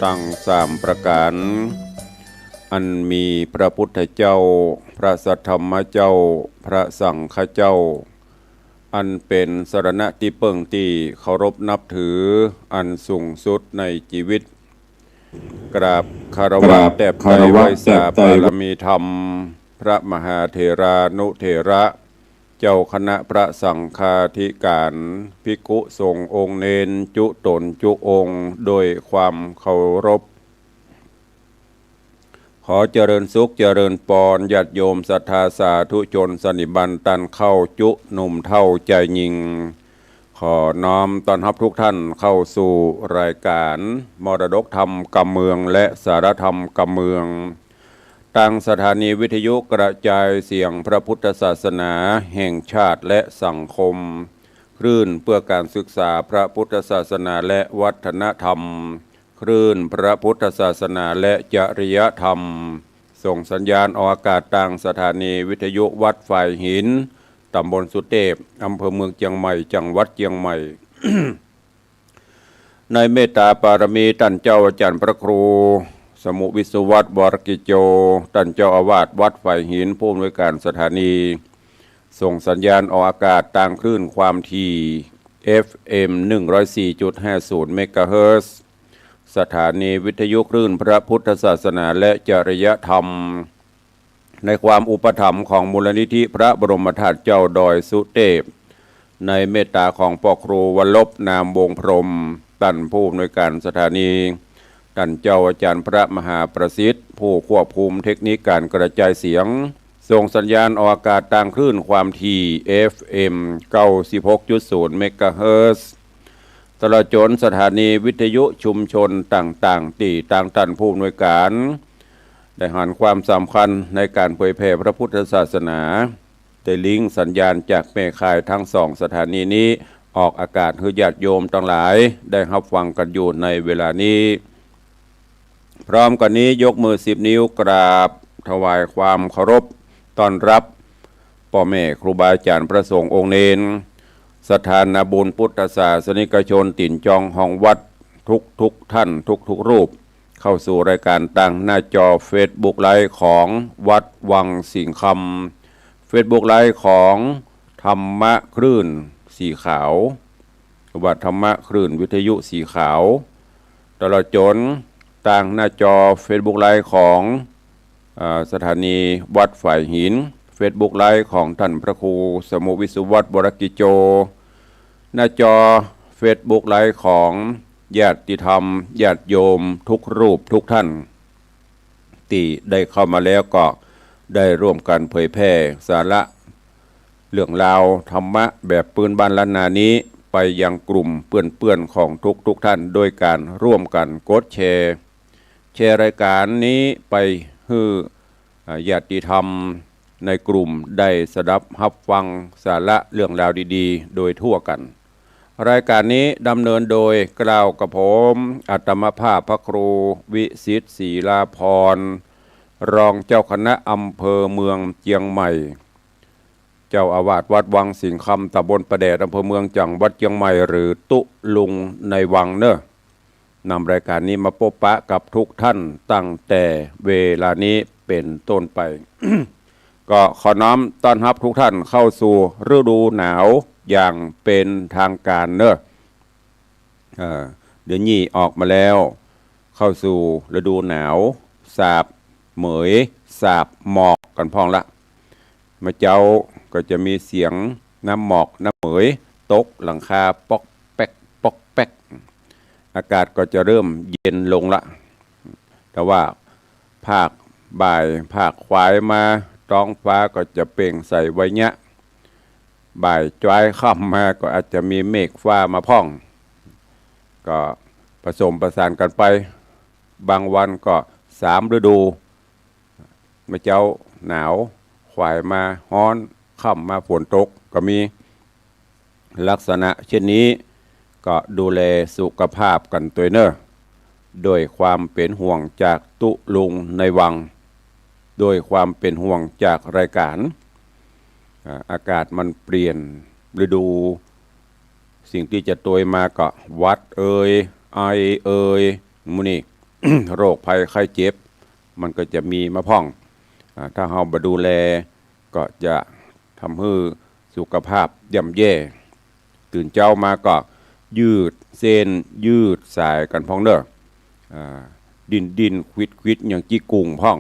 ตั้งสามประการอันมีพระพุทธเจ้าพระสัทธรรมเจ้าพระสังฆเจ้าอันเป็นสรณะที่เปิ่งที่เคารพนับถืออันสูงสุดในชีวิตกราบคารวะแด่ไตรไวยสาบารมีธรรมพระมหาเถรานุเถระเจ้าคณะพระสังฆาธิการภิกขุสงฆ์องค์เนนจุตนจุองค์โดยความเคารพขอเจริญสุขเจริญปรญาติโยมศรัทธาสาธุชนสนิบันตันเข้าจุหนุ่มเท่าใจยิงขอน้อมต้อนรับทุกท่านเข้าสู่รายการมรดกธรรมกำเมืองและสารธรรมกำเมืองตั้งสถานีวิทยุกระจายเสียงพระพุทธศาสนาแห่งชาติและสังคมคลื่นเพื่อการศึกษาพระพุทธศาสนาและวัฒนธรรมคลื่นพระพุทธศาสนาและจริยธรรมส่งสัญญาณออกอากาศทางสถานีวิทยุวัดฝ่ายหินตำบลสุเทพอำเภอเมืองเชียงใหม่จังหวัดเชียงใหม่ ในเมตตาปารมีท่านเจ้าอาจารย์พระครูสมุวิศวัตรวรกิจโจท่านเจ้าอาวาสวัดฝ่ายหินผู้อำนวยการสถานีส่งสัญญาณออกอากาศทางคลื่นความถี่ FM 104.50 เมกะเฮิรตซ์สถานีวิทยุคลื่นพระพุทธศาสนาและจริยธรรมในความอุปถัมภ์ของมูลนิธิพระบรมธาตุเจ้าดอยสุเทพในเมตตาของพ่อครูวรลบนามวงพรหมท่านผู้อำนวยการสถานีท่านเจ้าอาจารย์พระมหาประสิทธิ์ผู้ควบคุมเทคนิคการกระจายเสียงส่งสัญญาณออกอากาศทางคลื่นความถี่ FM 96.0 เมกะเฮิรตซ์ตลอดจนสถานีวิทยุชุมชนต่างๆที่ต่างท่านผู้อำนวยการได้หันความสำคัญในการเผยแผ่พระพุทธศาสนาได้ลิงก์สัญญาณจากแม่ข่ายทั้งสองสถานีนี้ออกอากาศให้ญาติโยมทั้งหลายได้รับฟังกันอยู่ในเวลานี้พร้อมกันนี้ยกมือ10 นิ้วกราบถวายความเคารพต้อนรับพ่อแม่ครูบาอาจารย์พระสงฆ์องค์เนนสถานบุญพุทธศาสนิกชนติ่นจองห้องวัดทุกท่านทุกรูปเข้าสู่รายการตั้งหน้าจอเฟซบุ๊กไลฟ์ของวัดวังสิงห์คำเฟซบุ๊กไลฟ์ของธรรมะคลื่นสีขาววัดธรรมะคลื่นวิทยุสีขาวตลอดจนตั้งหน้าจอเฟซบุ๊กไลฟ์ของสถานีวัดฝ่ายหินเฟซบุ๊กไลฟ์ของท่านพระครูสมุวิศวัตรวรกิจโจหน้าจอเฟซบุ๊กไลฟ์ของญาติธรรมญาติโยมทุกรูปทุกท่านที่ได้เข้ามาแล้วก็ได้ร่วมกันเผยแพร่สาระเรื่องราวธรรมะแบบปืนบ้านล้านนานี้ไปยังกลุ่มเพื่อนๆของทุกท่านโดยการร่วมกันกดแชร์รายการนี้ไปให้ญาติธรรมในกลุ่มได้สดับรับฟังสาระเรื่องราวดีๆโดยทั่วกันรายการนี้ดำเนินโดยกล่าวกับผมอัตมภาพพระครูวิสิทธิ์ศรีลาภรณ์รองเจ้าคณะอำเภอเมืองเชียงใหม่เจ้าอาวาสวัดวังสิงห์คำตำบลประแดดอำเภอเมืองจังหวัดเชียงใหม่หรือตุลุงในวังเนอะนำรายการนี้มาพบปะกับทุกท่านตั้งแต่เวลานี้เป็นต้นไป ก็ขอน้อมต้อนรับทุกท่านเข้าสู่ฤดูหนาวอย่างเป็นทางการเนอะเดือนนี้ออกมาแล้วเข้าสู่ฤดูหนาวสาบเหมยสาบหมอกกันพองละมาเจ้าก็จะมีเสียงน้ำหมอกน้ำเหมยตกหลังคาปอกแป๊กปอกแป๊กอากาศก็จะเริ่มเย็นลงละแต่ว่าภาคบ่ายภาคควายมาท้องฟ้าก็จะเปล่งใสไว้เนี้ยบ่ายจ้ายค่ำมาก็อาจจะมีเมฆฟ้ามาพ่องก็ผสมประสานกันไปบางวันก็3 ฤดูมาเจ้าหนาวควายมาฮ้อนค่ำมาฝนตกก็มีลักษณะเช่นนี้ก็ดูแลสุขภาพกันตัวเนอะโดยความเป็นห่วงจากตุลุงในวังโดยความเป็นห่วงจากรายการอากาศมันเปลี่ยนฤดูสิ่งที่จะตัวมาก็วัดไอมุนี่ โรคภัยไข้เจ็บมันก็จะมีมาพ่องถ้าเราบ่ดูแลก็จะทำให้สุขภาพย่ำแย่ตื่นเจ้ามาก็ยืดเส้นยืดสายกันพ่องเด้อดินควิดอย่างจี้กุ่งพ่อง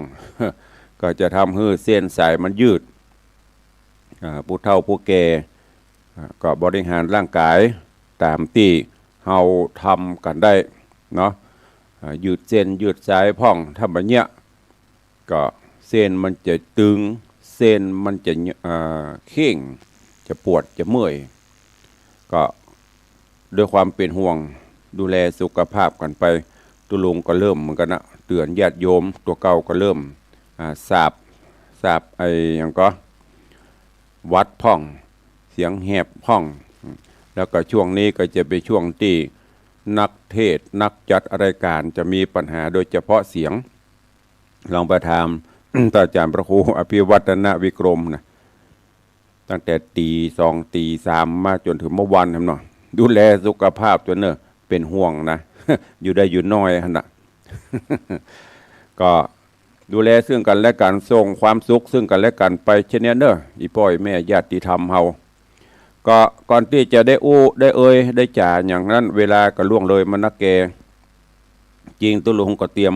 ก็จะทำให้เส้นสายมันยืดผู้เฒ่าผู้แก่ก็บริหารร่างกายตามที่เฮาทำกันได้เนาะยืดเส้นยืดสายพ่องถ้าแบบเนี้ยก็เส้นมันจะตึงเส้นมันจะเข่งจะปวดจะเมื่อยก็ด้วยความเป็นห่วงดูแลสุขภาพกันไปตุลุงก็เริ่มเหมือนกันนะเตือนญาติโยมตัวเก่าก็เริ่มสาบไอ้อย่างก็วัดพ่องเสียงแหบพ่องแล้วก็ช่วงนี้ก็จะเป็นช่วงที่นักเทศนักจัดรายการจะมีปัญหาโดยเฉพาะเสียงลองไปถาม อาจารย์พระครูอภิวัฒนวิกรมนะตั้งแต่ตีสองตีสามมาจนถึงเมื่อวันครับเนาะดูแลสุขภาพตัวเนอะเป็นห่วงนะ อยู่ได้อยู่น้อยขนาด ก็ดูแลซึ่งกันและกันส่งความสุขซึ่งกันและกันไปเช่นนี้เนอะอีพ่อยแม่ญาติธรรมเฮาก็ก่อนที่จะได้ได้ได้จ่าอย่างนั้นเวลาก็ล่วงเลยมันนักแกจริงตุลุงก็เตรียม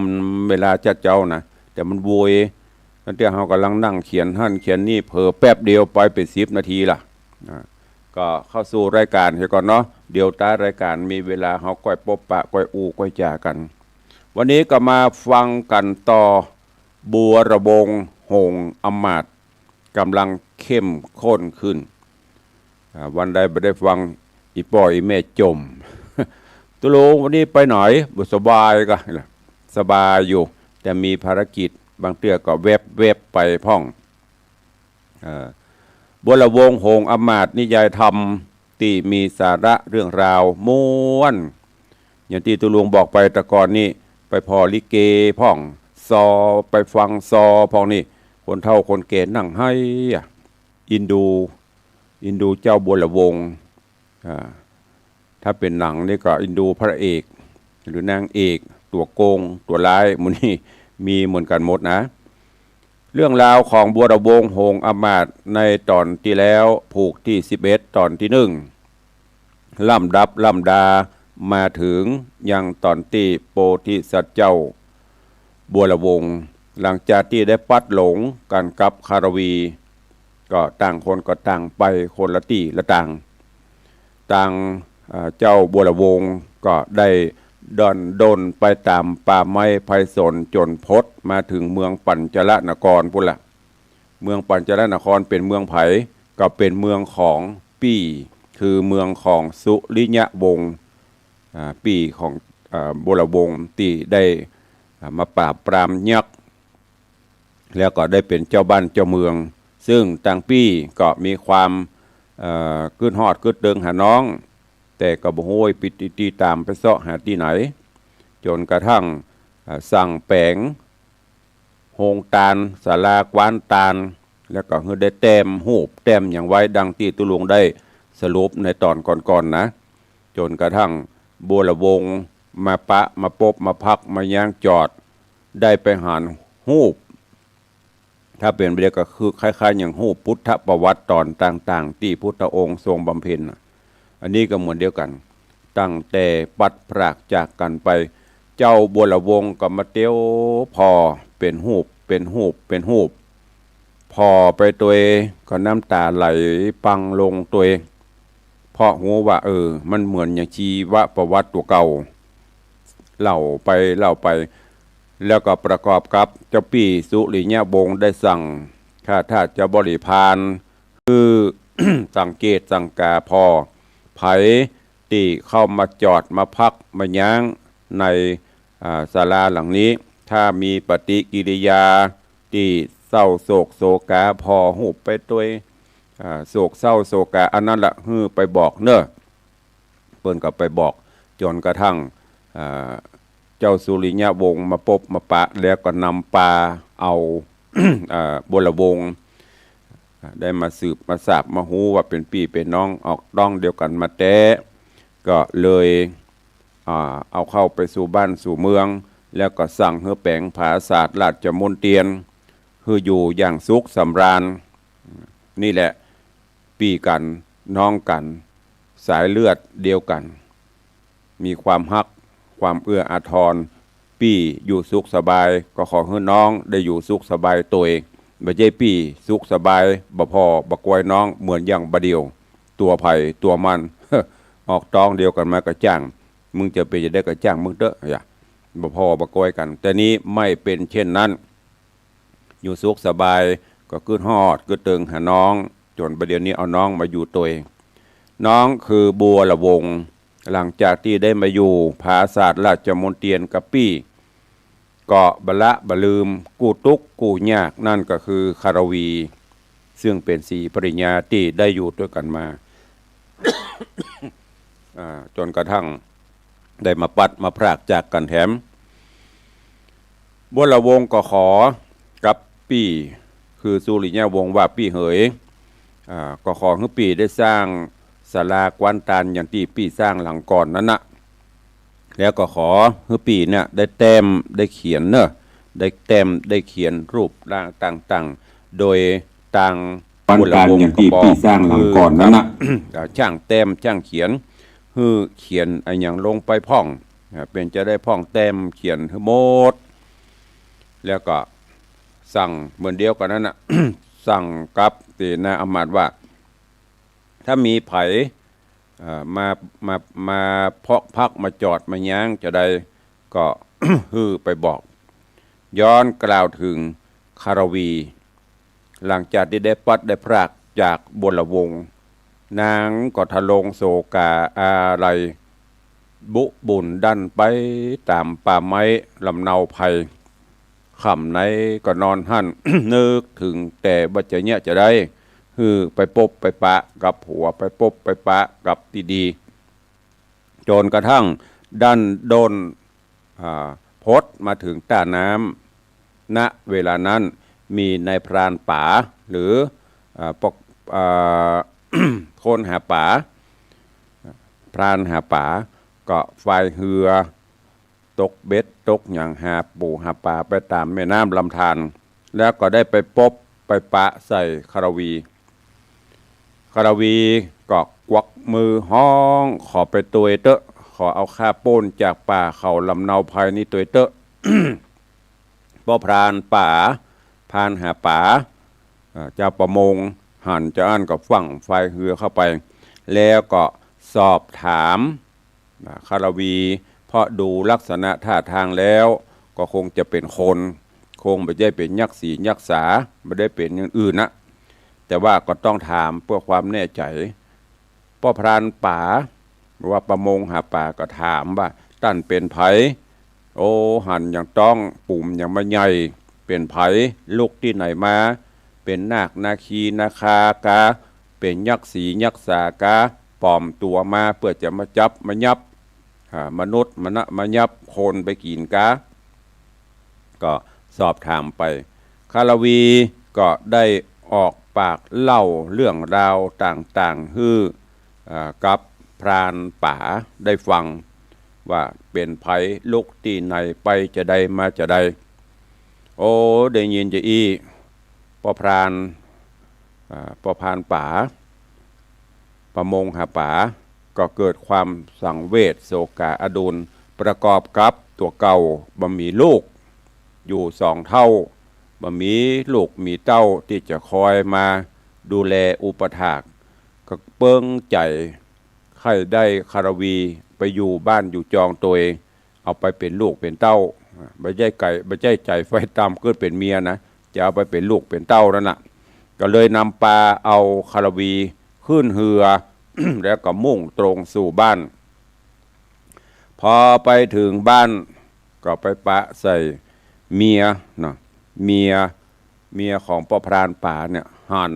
เวลาจัดเจ้านะแต่มันโวยนั่นที่เรากำลังนั่งเขียนหั่นเขียนนี่เผลอแป๊บเดียวไปเป็น10 นาทีล่ะก็เข้าสู่รายการเห็นก่อนเนาะเดี๋ยวตารายการมีเวลาเราก้อยปบปะก้อยก้อยจ่ากันวันนี้ก็มาฟังกันต่อบัวระบงหงอมาตย์กำลังเข้มข้นขึ้นวันใดไม่ได้ฟังอีป่อยแม่จม ตุลุงวันนี้ไปไหนบุสบายก็สบายอยู่แต่มีภารกิจบางเตื้อก็เว็บไปพ่องบัวระวงหงอมาตย์นิยายธรรมที่มีสาระเรื่องราวม้วนอย่างที่ตุลุงบอกไปแต่ก่อนนี้ไปพอลิเกพ่องซอไปฟังซอพ่องนี่คนเฒ่าคนแก่นั่งให้อินดูเจ้าบัวระวงถ้าเป็นหนังนี่ก็อินดูพระเอกหรือนางเอกตัวโกงตัวร้ายมันนี่มีเหมือนกันหมดนะเรื่องราวของบัวระวงหงอมาตย์ในตอนที่แล้วผูกที่11ตอนที่1ล่ำดามาถึงยังตอนที่โพธิสัตว์เจ้าบัวระวงหลังจากที่ได้ปัดหลงกันกับคารวีก็ต่างคนก็ต่างไปคนละที่ละต่างเจ้าบัวระวงก็ได้ดนไปตามป่าไม้ไพศาลจนพดมาถึงเมืองปัญจลนครพุ่นละเมืองปัญจลนครเป็นเมืองไผ่ก็เป็นเมืองของปี่คือเมืองของสุริยะวงศ์ปี่ของบัวระวงที่ได้มาปราบปรามยักษ์แล้วก็ได้เป็นเจ้าบ้านเจ้าเมืองซึ่งต่างปี่ก็มีความกึดฮอดกึดเดิงหาน้องแต่ก็บ่โหยปิดตีตามไปเสาะหาที่ไหนจนกระทั่งสั่งแปลงโฮงตาลศาลากวานตาลแล้วก็ได้แต้มหูบแต้มอย่างไว้ดังที่ตุลุงได้สรุปในตอนก่อนนะจนกระทั่งบัวระวงมาพบมาพักมาย่างจอดได้ไปหารหูบถ้าเป็นไปได้ก็คือคล้ายๆอย่างหูบพุทธประวัติตอนต่างๆที่พุทธองค์ทรงบำเพ็ญอันนี้ก็เหมือนเดียวกันตั้งแต่ปัดพรากจากกันไปเจ้าบัวระวงก็มาเตี้ยวพอเป็นหูบพอไปตัวก็น้ำตาไหลปังลงตัวเพราะหัวว่ามันเหมือนอย่างชีวประวัติตัวเก่าเล่าไปแล้วก็ประกอบกับเจ้าปี่สุริยะวงศ์ได้สั่งข้าทาสจะบริพารคือ สังเกตสังกาพอไผที่เข้ามาจอดมาพักมาย้างในศาลาหลังนี้ถ้ามีปฏิกิริยาที่เศร้าโศกโศกาพอหูไปตัวโศกเศร้าโศกาอันนั้นละไปบอกเนอะเปิ้นก็ไปบอกจนกระทั่งเจ้าสุริยะวงศ์มาพบมาปะแล้วก็นำปลาเอา บัวระวงศ์ได้มาสืบมาทราบมาหูว่าเป็นพี่เป็นน้องออกต้องเดียวกันมาแต้ก็เลยเอาเข้าไปสู่บ้านสู่เมือง แล้วก็สั่งให้แปลงผาศาสตร์ราชมนเทียนคืออยู่อย่างสุขสำราญนี่แหละพี่กันน้องกันสายเลือดเดียวกันมีความฮักความเอื้ออาทรพี่อยู่สุขสบายก็ขอให้น้องได้อยู่สุขสบายตัวเองไม่ใช่พี่สุขสบายบ่พอบ่กวยน้องเหมือนอย่างบะเดียวตัวไผ่ตัวมัน ออกต้องเดียวกันมาก็จ้างมึงจะไปจะได้ก็จ้างมึงเถอะอย่าบ่พอบ่กวยกันแต่นี้ไม่เป็นเช่นนั้นอยู่สุขสบายก็ขึ้นฮอดก็ตึงหาน้องจนประเดี๋ยวนี้เอาน้องมาอยู่ตัวเองน้องคือบัวละวงหลังจากที่ได้มาอยู่ผาศาสตร์ราชมนเทียนกับปี้ก็บละบลืมกู้ทุกกู้ยากนั่นก็คือคารวีซึ่งเป็นสีปริญญาที่ได้อยู่ด้วยกันมา จนกระทั่งได้มาปัดมาพรากจากกันแถมบัวละวงก็ขอกับปี้คือสุริยะวงศ์ว่าปี้เหยก็ขอให้ปี้ได้สร้างศาลากวนตานอย่างที่ปี้สร้างหลังก่อนนั้นนะแล้วก็ขอให้ปี้เนี่ยได้แต้มได้เขียนเนอะได้แต้มได้เขียนรูปร่างต่างๆโดยต่างบัวละวงศ์อย่างที่ปี้สร้างหลังก่อนนั้นนะช่างแต้มช่างเขียนคือเขียนไอ้อย่างลงไปพ่องเป็นจะได้พ่องแต้มเขียนให้หมดแล้วก็สั่งเหมือนเดียวกันนั้นนะ สั่งกับตีนาอมาตย์ว่าถ้ามีไผมาเพาะพักมาจอดมาย้างจะได้ก็ ฮือไปบอกย้อนกล่าวถึงคารวีหลังจากที่ได้ปัดได้พรากจากบัวละวงศ์นางก็ทะลงโศกาอะไรบุบุญดันไปตามป่าไม้ลำเนาไผ่ค่ำไหนก็นอนหั่น นึกถึงแต่บัจเจเนี่ยจะได้คือไปปบไปปะกับผัวไปปบไปปะกับดีๆจนกระทั่งดันโดนพดมาถึงต้าน้ำณเวลานั้นมีนายพรานป่าหรือคนหาป่าพรานหาป่าก็ไฟเหือตกเบ็ดตกอย่างหาปูหาป่าไปตามแม่น้ำลำธารแล้วก็ได้ไปปบไปปะใส่คารวีก็กวักมือห้องขอไปตัวเตอะขอเอาข้าป้นจากป่าเขาลำเนาภัยนี่ตัวเตอะ พ่อพรานป่าพรานหาป่าเจ้าประมงหันจะอ่านกับฝั่งไฟเหือเข้าไปแล้วก็สอบถามคารวีเพราะดูลักษณะท่าทางแล้วก็คงจะเป็นคนคงไม่ได้เป็นยักษ์สียักษ์สาไม่ได้เป็นอย่างอื่นนะแต่ว่าก็ต้องถามเพื่อความแน่ใจพ่อพรานป่าว่าประมงหาป่าก็ถามว่าท่านเป็นไผโอ้หันอย่างต้องปุ่มอย่างมาใหญ่เป็นไผลูกที่ไหนมาเป็นนาคนาคีนาคากาเป็นยักษ์สียักษ์สากาปลอมตัวมาเพื่อจะมาจับมายับมนุษย์มายับคนไปกินกาก็สอบถามไปคารวีก็ได้ออกปากเล่าเรื่องราวต่างๆฮือกับพรานป่าได้ฟังว่าเป็นไผลูกที่ไหนไปจะได้มาจะได้โอ้ได้ยินจะอีพ่อพรานป่าประมงหาป่าก็เกิดความสังเวชโศกาอดุลประกอบกับตัวเก่าบ่มีลูกอยู่2 เท่าบ่มีลูกมีเต้าที่จะคอยมาดูแลอุปถากก็เปิ้งใจใครได้คารวีไปอยู่บ้านอยู่จองตัวเองเอาไปเป็นลูกเป็นเต้าไม่ใช่ไก่ไม่ใช่ใจไฟตามเกิดเป็นเมียนะจะเอาไปเป็นลูกเป็นเต้านั่นน่ะก็เลยนำปลาเอาคารวีขึ้นเรือ แล้วก็มุ่งตรงสู่บ้านพอไปถึงบ้านก็ไปปะใส่เมียเนาะเมียของพ่อพรานป่าเนี่ยหั่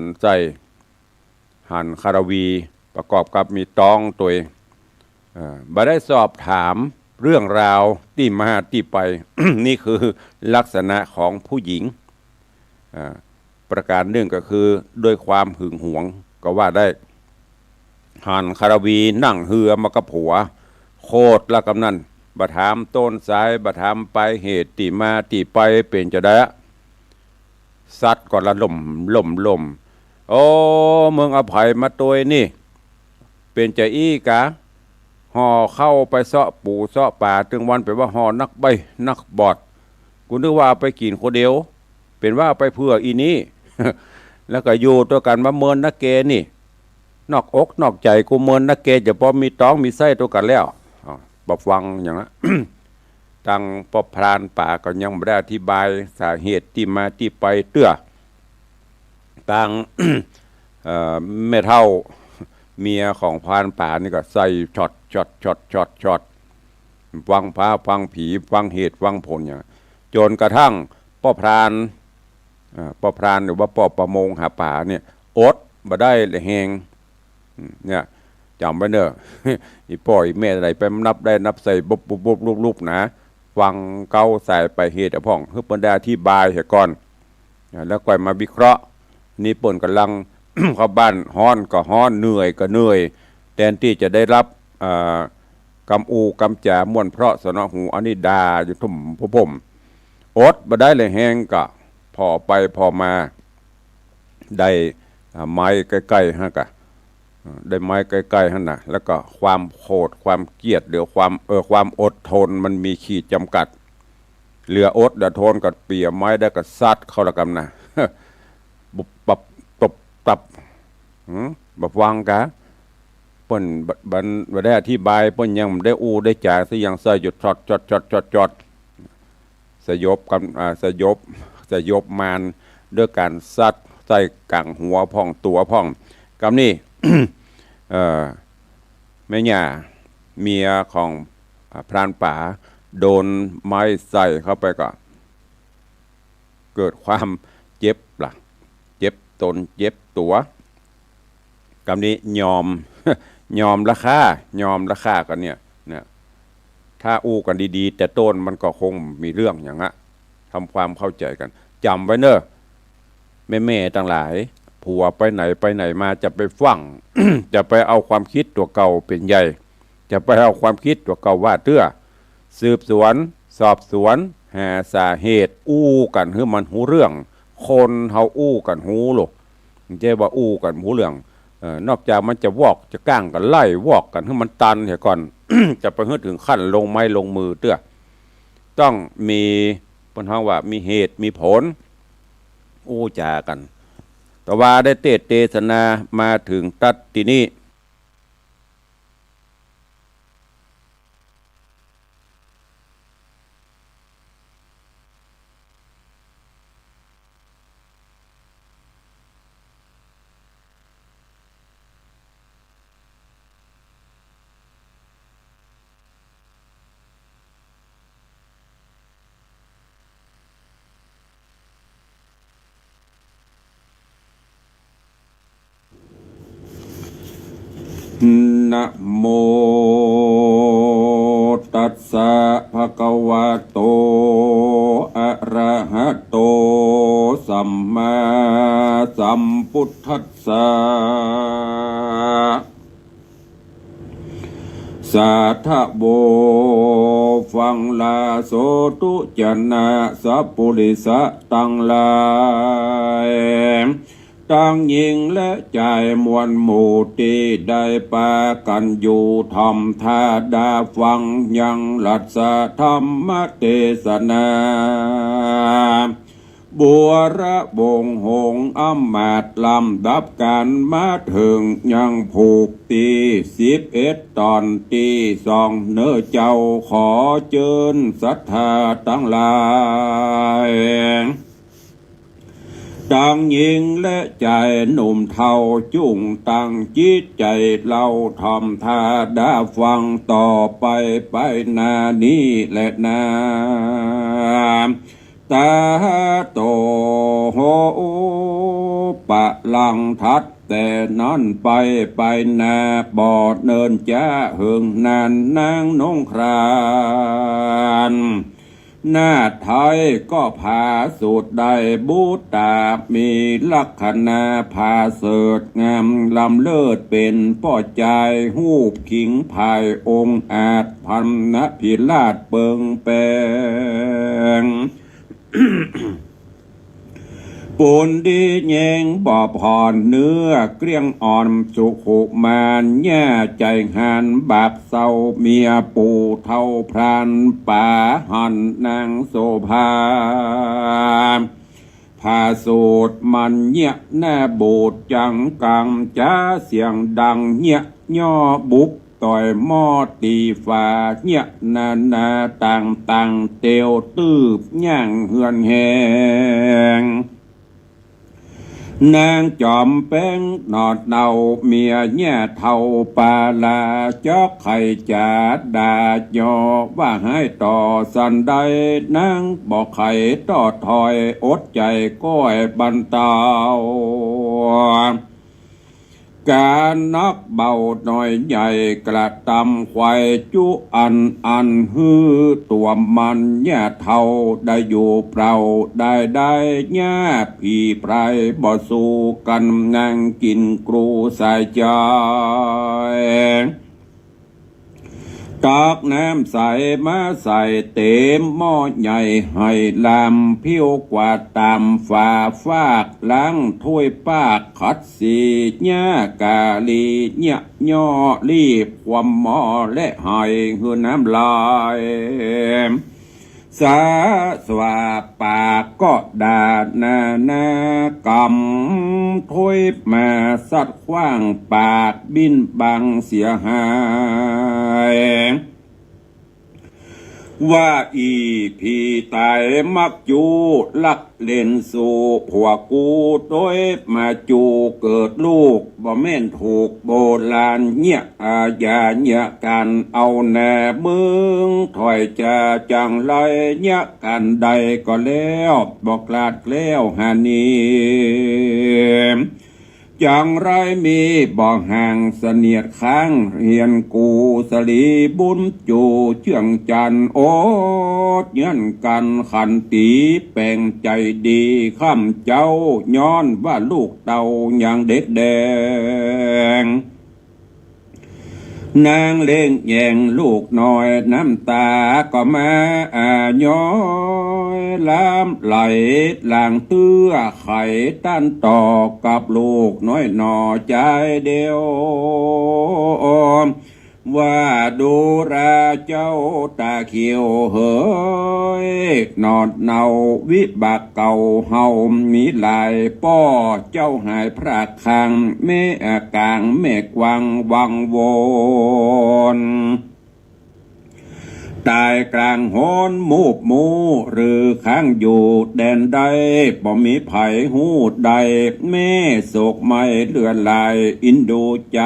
นคารวีประกอบกับมีต้องตัวเองบ่ได้สอบถามเรื่องราวที่มาที่ไป นี่คือลักษณะของผู้หญิงประการหนึ่งก็คือด้วยความหึงหวงก็ว่าได้หั่นคารวีนั่งเหือมากับผัวโคตรละกำนัน บัดถามต้นสายบัดถามไปเหตุที่มาที่ไปเป็นจะได้ซัดก่อนละล่มโอ้เมืองอภัยมาตัวนี่เป็นจะอี้กะห่อเข้าไปเสาะปูเสาะป่าถึงวันไปว่าห่อนักใบนักบอดกูนึกว่าไปกินคนเดียวเป็นว่าไปเพื่ออีนี้ แล้วก็อยู่ตัวกันมาเมินนักเกนี่นอกอกนอกใจกูเมินนักเกจะพอมีต้องมีไส้ตัวกันแล้วบอฟังอย่างนั้น ทางปพรานป่าก็ยังไม่ได้อธิบายสาเหตุที่มาที่ไปเตื้อต่าง แม่เท่าเมียของพรานป่านี่ก็ใส่ช็อตฟังพระฟังผีฟังเหตุฟังผลอย่างจนกระทั่งป้อพรานหรือว่าป้อประมงหาป่าเนี่ยอดมาได้เลยแหงเนี่ยจำไว้เนอะ อีพ่ออีแม่อะไรไปนับได้นับใส่บุบลูกนะฟังเก้าใส่ไปเหตุพ่องเพื่อเปิดได้อธิบายเหตุก่อนแล้วก่อยมาวิเคราะห์นี่เปิ่นกำลัง เข้าบ้านฮ้อนก็ฮ้อนเหนื่อยก็เหนื่อยแทนที่จะได้รับกำอูกำจ่าม่วนเพราะสนอหูอันนี้ดาอยู่ทุ่มผมอดมาได้เลยแหงก็พอไปพอมาได้ไม้ใกล้ๆฮะกะได้ไม้ใกล้ๆฮะนะแล้วก็ความโหดความเกลียดหรือความอดทนมันมีขีดจำกัดเหลืออดเดี๋ยวทนกับเปียไม้ได้กับซัดเข้าละกันนะ บุบปับตบตับแบบวังกะเปิ้นบันได้อธิบายเปิ้นยังได้อูได้จ่าซะยังใส่หยุดจอดสยบกันสยบมารด้วยการซัดใส่กังหัวพ่องตัวพ่องกำนี่ แม่ย่าเมียของพรานป่าโดนไม้ใส่เข้าไปก็เกิดความเจ็บล่ะเจ็บตนเจ็บตัวกำนี้ยอมราคากันเนี่ยถ้าอู้กันดีๆแต่ต้นมันก็คงมีเรื่องอย่างนั้นทำความเข้าใจกันจำไว้เนอะแม่ต่างหลายผัวไปไหนมาจะไปฟัง จะไปเอาความคิดตัวเก่าเป็นใหญ่จะไปเอาความคิดตัวเก่าว่าเตื้อสืบสวนสอบสวนหาสาเหตุอู้กันให้มันหูเรื่องคนเฮาอู้กันหูหรอกไม่ใช่ว่าอู้กันหูเรื่องนอกจากมันจะวอกจะก้างกันไล่วอกกันให้มันตันเสียก่อน จะไปถึงขั้นลงไม้ลงมือเตื้อต้องมีปัญหาว่ามีเหตุมีผลอู้จากันแต่ว่าได้เทศนามาถึงตัดที่นี้นะโมตัสสะภะคะวะโตอะระหะโตสัมมาสัมพุทธัสสะสาธโบฟังลาโสตุจนะสัพพุริสะตังลายตั้งยิงและใจมวลหมู่ที่ได้ปากันอยู่ทำท่าดาฟังยังหลัดสะธรรมเทศนาบัวระบงหงอำมาตลำดับการมาถึงยังผูกตี11 ตอนตี2เนื้อเจ้าขอเจิญศรัทธาทั้งหลายตั้งยิงและใจหนุ่มเทาจุ่งตั้งจิตใจเราทำท่าดาฟังต่อไปนานี้และนาตาโตโหปะลังทัดแต่นั้นไปนาบอดเนินจ้าหึงนานนางนงคราน หน้าไทยก็พาสูตรได้บูตามีลักษณะพาเสดงามลำเลิศเป็นป้อใจหูบขิงภายองค์อาจพันนพิราชเปิงแปง ปูนดีแยงบ่อผ่อนเนื้อเกลี้ยงอ่อนสุขุมานแย่ใจหันบากเศร้าเมียปูเท่าพรานป่าหันนางโสภาพาสูตรมันเงียแน่บูดจังกังจ้าเสียงดังเงียย่อบุกต่อยหม้อตีฟ้าเงียนาต่างเตียวตืบย่างเฮือนแหงนางจอมแป้งนอดเนาเมียแย่เท่าปาลาจอกไข่จาดายอว่าให้ต่อสันใดนางบอกไข่ต่อถอยอดใจก้อยบันเตาการนักเบาหน่อยใหญ่กระตำควายจุอันฮือตัวมันแย่เท่าได้อยู่เปล่าได้แย่พี่ไพรบ่สู้กันนั่งกินกรูใส่ใจตักน้ำใส่มาใส่เต็มหม้อใหญ่ให้ลำพิ้วกว่าตามฝ่าฟากล้างถ้วยปากขัดสีหญ้ากาลีเนี่ยย่อรีบความหม้อและให้หือน้ำลายสาสวาปากก็ดานากำถ้วยมาสัดขว้างปากบินบังเสียหายว่าอีพี่ตายมักจูลักเล่นสู่ผัวกูโดยมาจูเกิดลูกบ่แม่นถูกโบราณเนี่ยอาญาเนี่ยกันเอาแน่มึงถอยจะจังไรเนี่ยกันใดก็แล้วบอกลาดแล้วหานีจังไรมีบ่ห่างเสนียดค้างเรียนกูสลีบุญจูเชื่องจันโอดเยือนกันขันตีแป่งใจดีข้ามเจ้าย้อนว่าลูกเต่าอย่างเด็กแดงนางเล่งแยงลูกน้อยน้ำตาก็มาย้อยล้ำไหลหลังเตื้อไข่ต้านต่อกับลูกน้อยหน่อใจเดียวว่าดูราเจ้าตาเขียวเฮ้ยนอดเนาวิบากเก่าเฮามีหลายป้อเจ้าหายพระคังแม่กลางแม่กวังวังวนตายกลางโหนมูบมูหรือข้างอยู่แดนใดบ่มีไผหูใดแม่โศกไม่เลือนลายอินดูใจ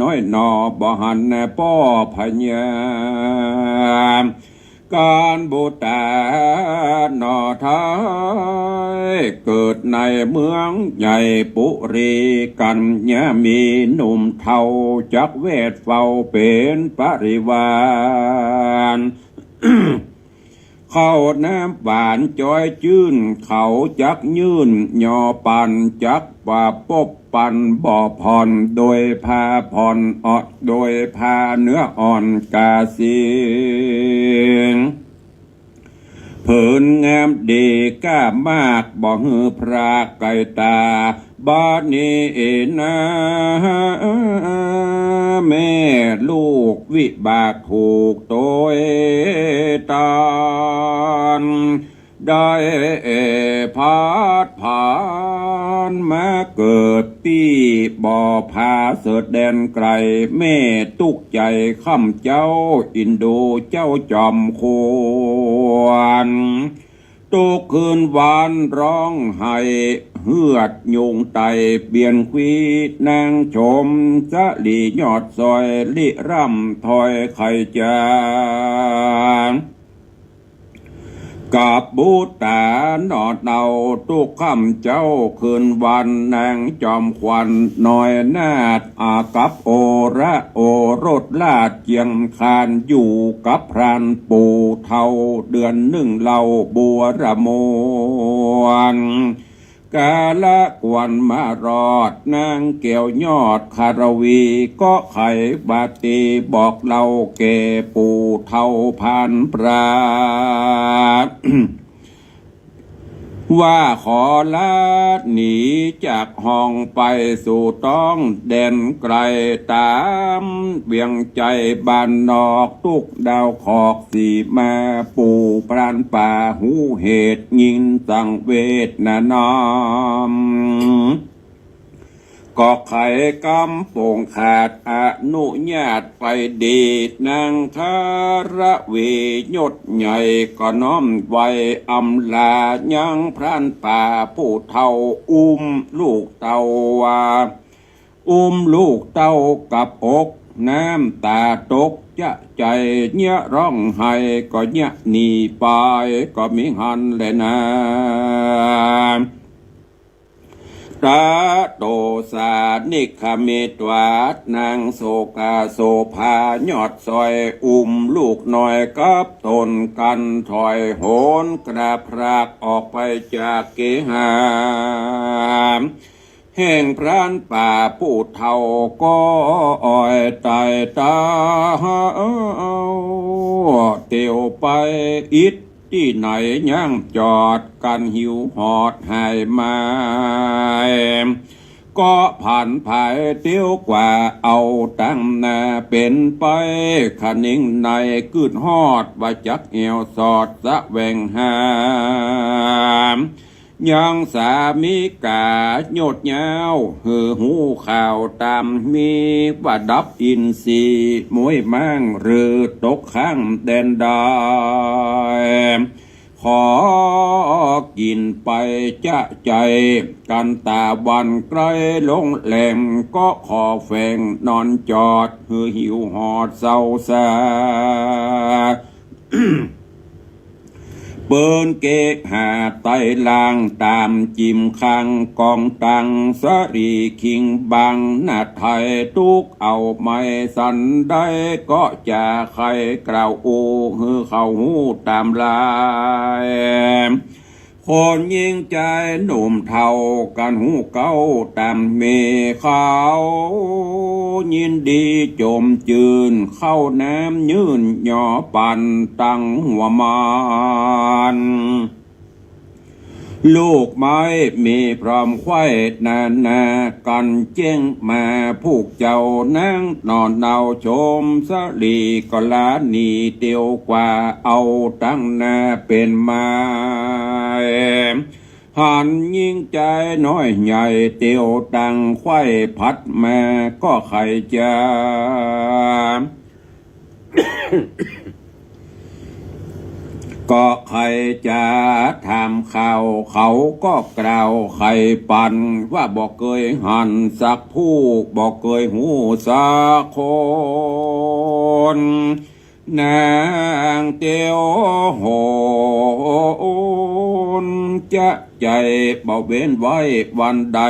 น้อยนอบ่หันแน่ป้อพญาการบูตานอทายเกิดในเมืองใหญ่ปุรีกันยะมีหนุ่มเทาจักเวทเฝ้าเป็นปริวารเข้าน้ำหวานจอยจื้นเขาจักยื่นยอปันจักว่าปบปันบ่อผ่อนโดยพาผ่อนอดโดยพาเนื้ออ่อนกาสีเผินงามดีก้ามากบ่ฮือพระไก่ตาบ้านนี้นะแม่ลูกวิบากถูกโตยตานได้พัดผ่านมาเกิดที่บ่อพาเสดแดนไกลแม่ตุกใจข้ำเจ้าอินโดเจ้าจอมควรตุกคืนวานร้องไห้เฮือดยุงไตเบียนควีนางชมสะลียอดซอยลิร่ำถอยไข่จาง กับบูตานอดเอาทุกค่ำเจ้าคืนวันนางจอมควันน้อยนาดอากับโอระโอรสลาดเจียงคานอยู่กับพรานปู่เท่าเดือนหนึ่งเหล่าบัวระมวนกาละกวนมารอดนางเกี่ยวยอดคารวีก็ไขบาตีบอกเราเกปู่เท่าพันปราด ว่าขอลาหนีจากห้องไปสู่ต้องแดนไกลตามเวียงใจบ้านนอกตุกดาวขอกสีมาปู่ปราณป่าหูเหตุยิงสังเวทนานอมก็ไขกำโป่งขาดอนุญาตไปดีนางคาระเวยศใหญ่ก็น้อมไว้อำลายังพรานป่าผู้เฒ่าลูกเต่าว่าลูกเต่ากับอกน้ำตาตกจะใจเนี่ยร้องไห้ก็เนี่ยหนีไปก็มีหันเลยนะตาโตสานิคเมตวาดนางโศกาโสภายอดซอยลูกน้อยกับตนกันถอยโหนกระพรากออกไปจากเกหาแห่งพรานป่าผู้เฒ่าก็อ่อยตายตาเตียวไปอิดที่ไหนย่างจอดกันหิวหอดหายมาก็ผ่านภายเตี้ยวกว่าเอาตั้งนาเป็นไปขนิ่งในกึดหอดว่าจักเอวสอดสะแวงหามยังสามีกาโยดยาวหือหูข่าวตามมีว่าดับอินทรีมวยมั่งหรือตกข้างแดนดายขอกินไปจะใจกันตาวันไกลลงแหลมก็ขอแฝงนอนจอดหือหิวหอดเศร้าซา เปิ้นเกกหาไตลางตามจิมคังกองตังสรีคิงบังนาไทยทุกเอาไม่สันได้ก็จะใครกล่าวอูฮือเข้าหูตามลายคนยิงใจหนุ่มเท่ากันหูเก้าตามเมเขายินดีโจมจืนเข้าน้ำยืนหย่อปันตั้งหัวมันลูกไม้มีพร้อมไข่นากันเจ้งมาผูกเจ้านั่งนอนเนาชมสลีก็ลานีเตียวกว่าเอาตั้งนาเป็นไม้หันยิ่งใจน้อยใหญ่เตียวตังไข่พัดมาก็ไข่จา ก็ใครจะทำข่าวเขาก็กล่าวใครปั่นว่าบอกเคยหันสักผู้บอกเคยหูสักคนนางเตียวโหนจะใจเบาเว้นไว้วันใด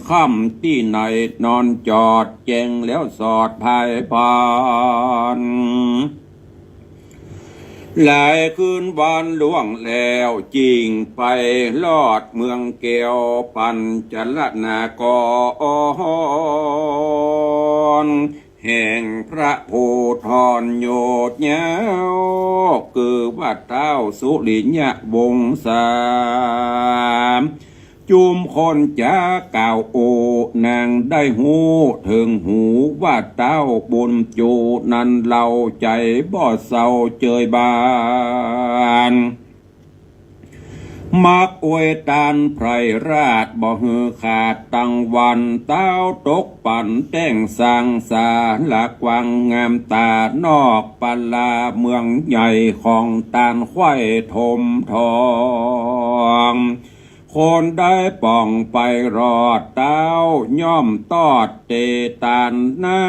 ค่ำที่ไหนนอนจอดแจงแล้วสอดภายพานหลายคืนวันล่วงแล้วจริงไปลอดเมืองเกียวปัญจลนากรแห่งพระภูธรโยดเย้าคือวัดเท้าสุริยะวงศาจุมคนจะกล่าวโอนางได้หูถึงหูว่าเต้าบุญจูนั้นเราใจบ่เศร้าเจยบานมักอวยตานไพรราชบ่ฮือขาดตั้งวันเต้าตกปั่นแต่งสร้างสาละกวังงามตานอกปลาเมืองใหญ่ของตานควายทมทองคนได้ป่องไปรอดเต้าย่อมตอดเตตานนา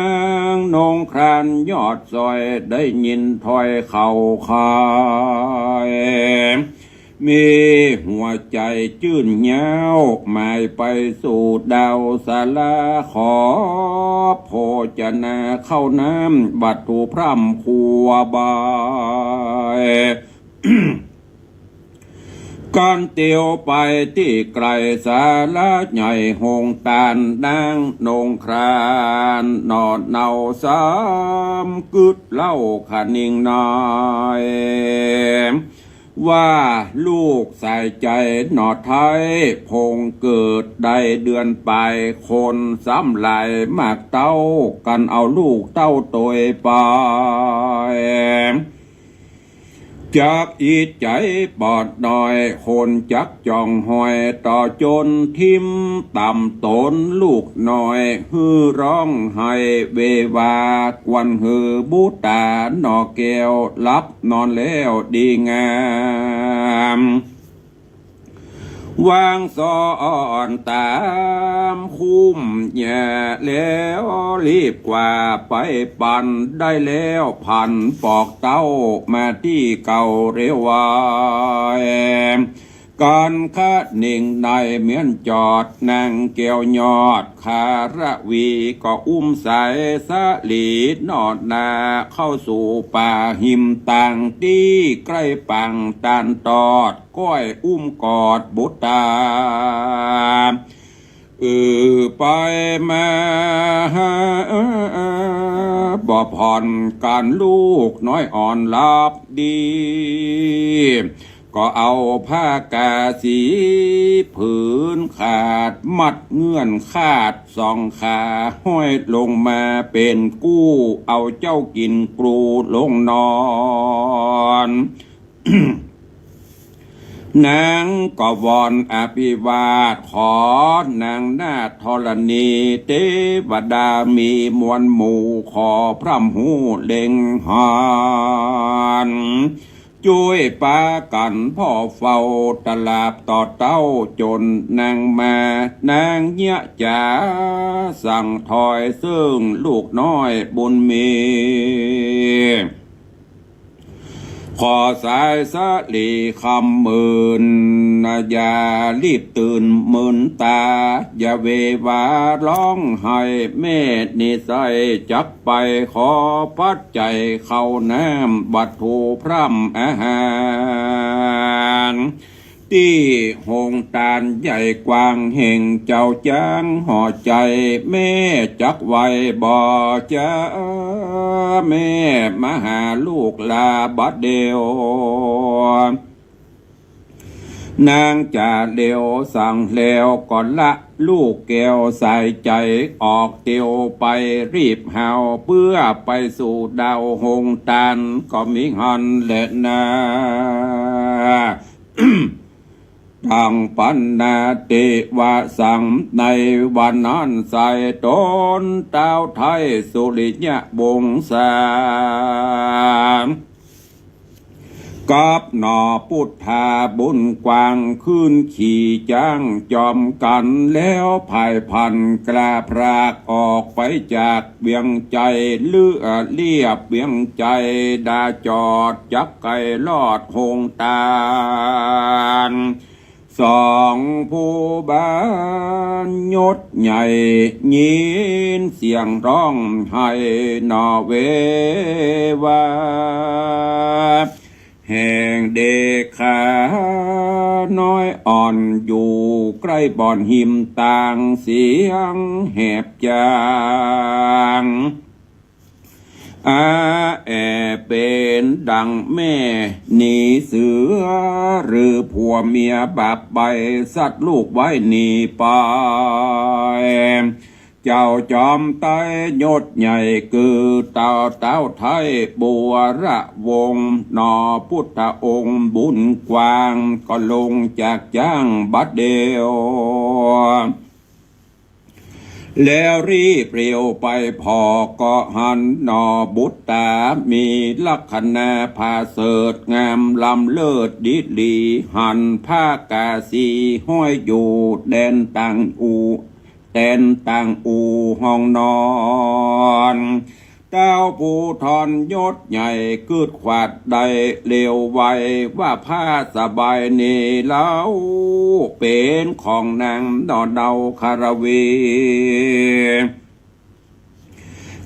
งนงครานยอดซอยได้ยินถ้อยเข่าคาย มีหัวใจจื่นเย้าหมายไปสู่ดาวสาลาขอโภชนาเข้าน้ำบัตถุพร่ำครัวบาย การเตียวไปที่ไกลสาลาใหญ่หงตาลนางนงครานนอดเนาสามกึดเล่าขานิ่งน้อยว่าลูกใส่ใจหนอดไทยพงเกิดได้เดือนไปคนซ้ำไหลมากเต้ากันเอาลูกเต้าตัวไปจากอีใจปอดดอยคนจักจ่องหอยต่อจนทิมต่ำตนลูกน้อยฮือร้องให้เววากวันฮือบูตาหนอแก้วรับนอนแล้วดีงามวางสอนตามคุ้มแย่แล้วรีบกว่าไปปั่นได้แล้วพันปอกเต้ามาที่เก่าเรวายการคะนิ่งในเหมือนจอดนางเกี่ยวยอดคาระวีก็อุ้มสายสะลีนอดนาเข้าสู่ป่าหิมต่างที่ใกล้ปังตานตอดก้อยอุ้มกอดบุตตาไปมาบ่ผ่อนการลูกน้อยอ่อนลับดีก็เอาผ้ากาสีผืนขาดมัดเงื่อนคาดสองขาห้อยลงมาเป็นกู้เอาเจ้ากินกรูลงนอน นางก็วอนอภิวาทขอนางนาถธรณีเทวดามีมวลหมู่ขอพร่ำหูเล็งหานช่วยปากันพ่อเฝ้าตลาบต่อเต้าจนนางมานางเงียจ๋าสั่งถอยซึ่งลูกน้อยบุญมีขอสายสะลีคำหมื่นอย่ารีบตื่นมื่นตาอย่าเววาร้องให้แม่นิสัยจักไปขอพัดใจเข้าน้ำบัตถุพร่ำอาหารที่หงตาลใหญ่กว้างแห่งเจ้าจ้างห่อใจแม่จักไว้บ่จ้าแม่มาหาลูกลาบัดเดียวนางจ่าเดียวสั่งแล้วก่อนละลูกแก้วใส่ใจออกเตียวไปรีบหาวเพื่อไปสู่ดาวหงตาลก็มิหันและนา ดังปันนาติวาสังในวันนั้นใส่ตนเต้าไทยสุริยะบงสากับหนอพุทธาบุญกวางขึ้นขี่จ้างจอมกันแล้วภายพันกลาพรากออกไปจากเวียงใจเลือเลียบเวียงใจดาจอดจักไก่ลอดหงตาลสองผู้บ้านยศใหญ่ยินเสียงร้องให้นอเววาแห่งเด็กขาน้อยอ่อนอยู่ใกล้บ่อนหิมต่างเสียงแหบจางเป็นดังแม่หนีเสือหรือผัวเมียบาปใบสัตว์ลูกไว้หนีไปเจ้าจอมไตยศใหญ่คือเต้าไทยบัวระวงนอพุทธองค์บุญกว้างก็ลงจากจ้างบัดเดียวแล้วรีบเร็วไปพอก็หันนอบุตตามีลักษณะผาเสดงามลำเลิศดิลีหันผ้ากาสีห้อยอยู่แดนต่างอูห้องนอน เต้าผู้ทอนยศใหญ่กึดขวาดใดเลวไวว่าผ้าสบายนี่เล่าเป็นของนางดอเดาคารวี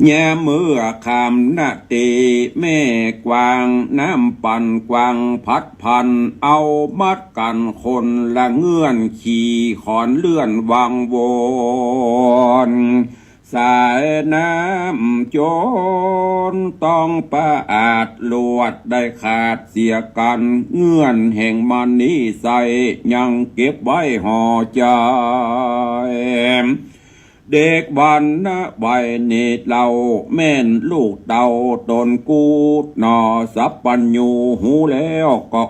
แย่มือคำนาตีแม่กวางน้ำปั่นกวางพัดพันเอามัดกันคนละเงื่อนขี่ขอนเลื่อนวังวนสายน้ำโจรต้องประอาจลวดได้ขาดเสียกันเงื่อนแห่งมันนี้ใส่ยังเก็บไว้ห่อใจเด็กบันนะใบเนตเราแม่นลูกเต่าตนกูดนอสับปัญญูหูแล้วก็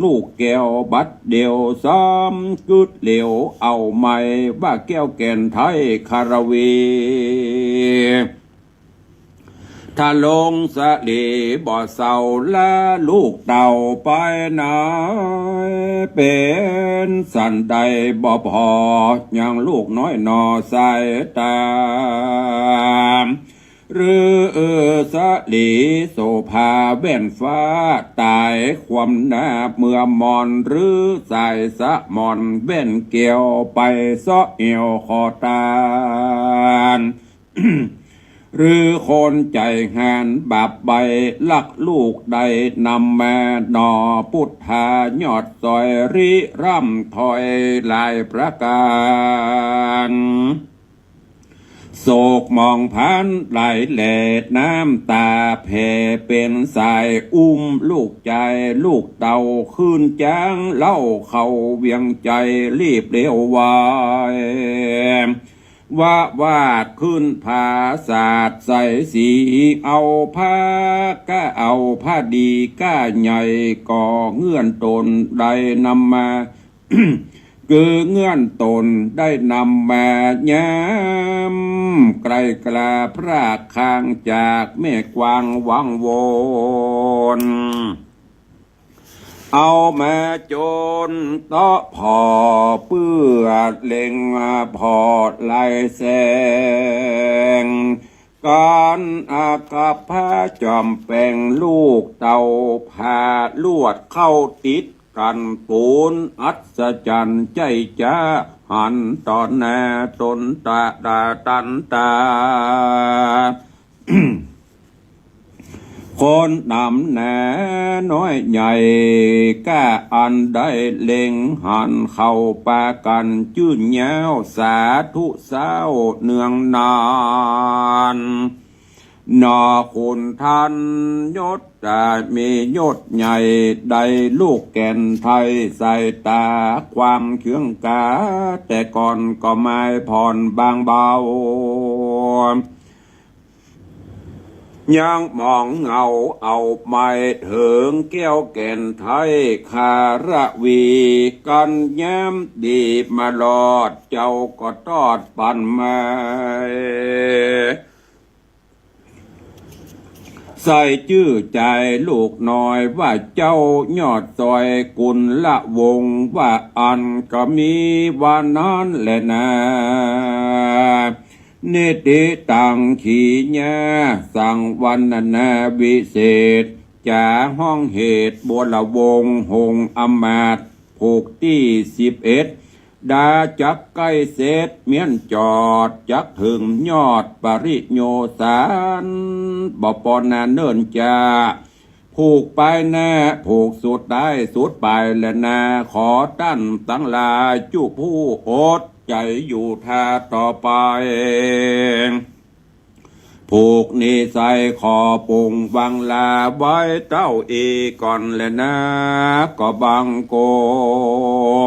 ลูกแก้วบัดเดียวซ้ำกึดเหลวเอาไม่ว่าแก้วแก่นไทยคารวีถ้าลงสะเลบ่อเศร้าและลูกเต่าไปไหนเป็นสันใดบ่พอยังลูกน้อยนอสายตาหรือสะลีโสภาแว่นฟ้าตายความหน้าเมื่อมอนหรือสายสะมอนแว่นเกี่ยวไปซะเอวคอตาหรือคนใจงานบาปใบลักลูกใดนำมาหนอพุทธายอดซอยริร่ำถอยลายประการโศกมองพันไหลแหลดน้ำตาแผ่เป็นสายลูกใจลูกเต่าขึ้นจางเล่าเขาเวียงใจรีบเร็ววายวาดขึ้นผาศาสตร์ใส่สีเอาผ้าก็เอาผ้าดีก้าใหญ่ก่อเงื่อนตนได้นำมา คือเงื่อนตนได้นำมาย้ำไกลกลาพระคางจากแม่กวางวังวนเอามาจนต่อพอเปื้อเล็งพอลายแสงการอากับพระจอมแปลงลูกเต่าพาลวดเข้าติดกันปูนอัศจรรย์ใจจ้าหันตอนแน่ตนตาตันตา คนนำแหน่น้อยใหญ่ก้าอันได้เล็งหันเข้าปากันจื่นแย้วสาธุเศร้าเนืองนานนอคุณท่านยศแต่มียศใหญ่ได้ลูกแก่นไทยใส่ตาความเคืองกาแต่ก่อนก็ไม่ผ่อนบางเบายังมองเงาเอาไม้เถิงแก้วแก่นไทยคาระวีกันแย้มดีมาลอดเจ้าก็ตอดปันไม้ใส่ชื่อใจลูกน้อยว่าเจ้ายอดซอยกุลละวงว่าอันก็มีวันนั้นแหละนะเนติตังขีญาสั่งวันนาวิเศษจะห้องเหตุบัวละวงหงอมาตผูกที่11ดาจักใกล้เสร็จเมียนจอดจักถึงยอดปริโยสารบ่ปอนาเนิ่นจาผูกไปแน่ผูกสุดได้สุดไปและนาขอตั้นตั้งลาจุผู้อดใจอยู่ท่าต่อไปผูกนิสัยขอปุ่งบังลาไว้เต้าอีก่อนและนะก็บังโก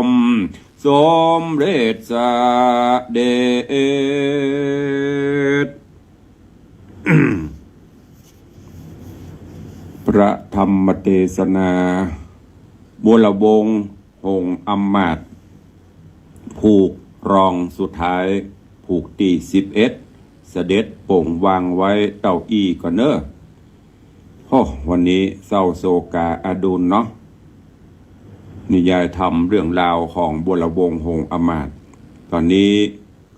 มสมเด็จสเด็จ พระธรรมเทศนาบัวละวงหงอำมาตย์ผูกรองสุดท้ายผูกที่11เสด็จโป่งวางไว้เต้าอี้ก่อนเนอะวันนี้เศร้าโศกาอดุลเนาะนิยายธรรมเรื่องราวของบัวละวงหงอำมาตย์ตอนนี้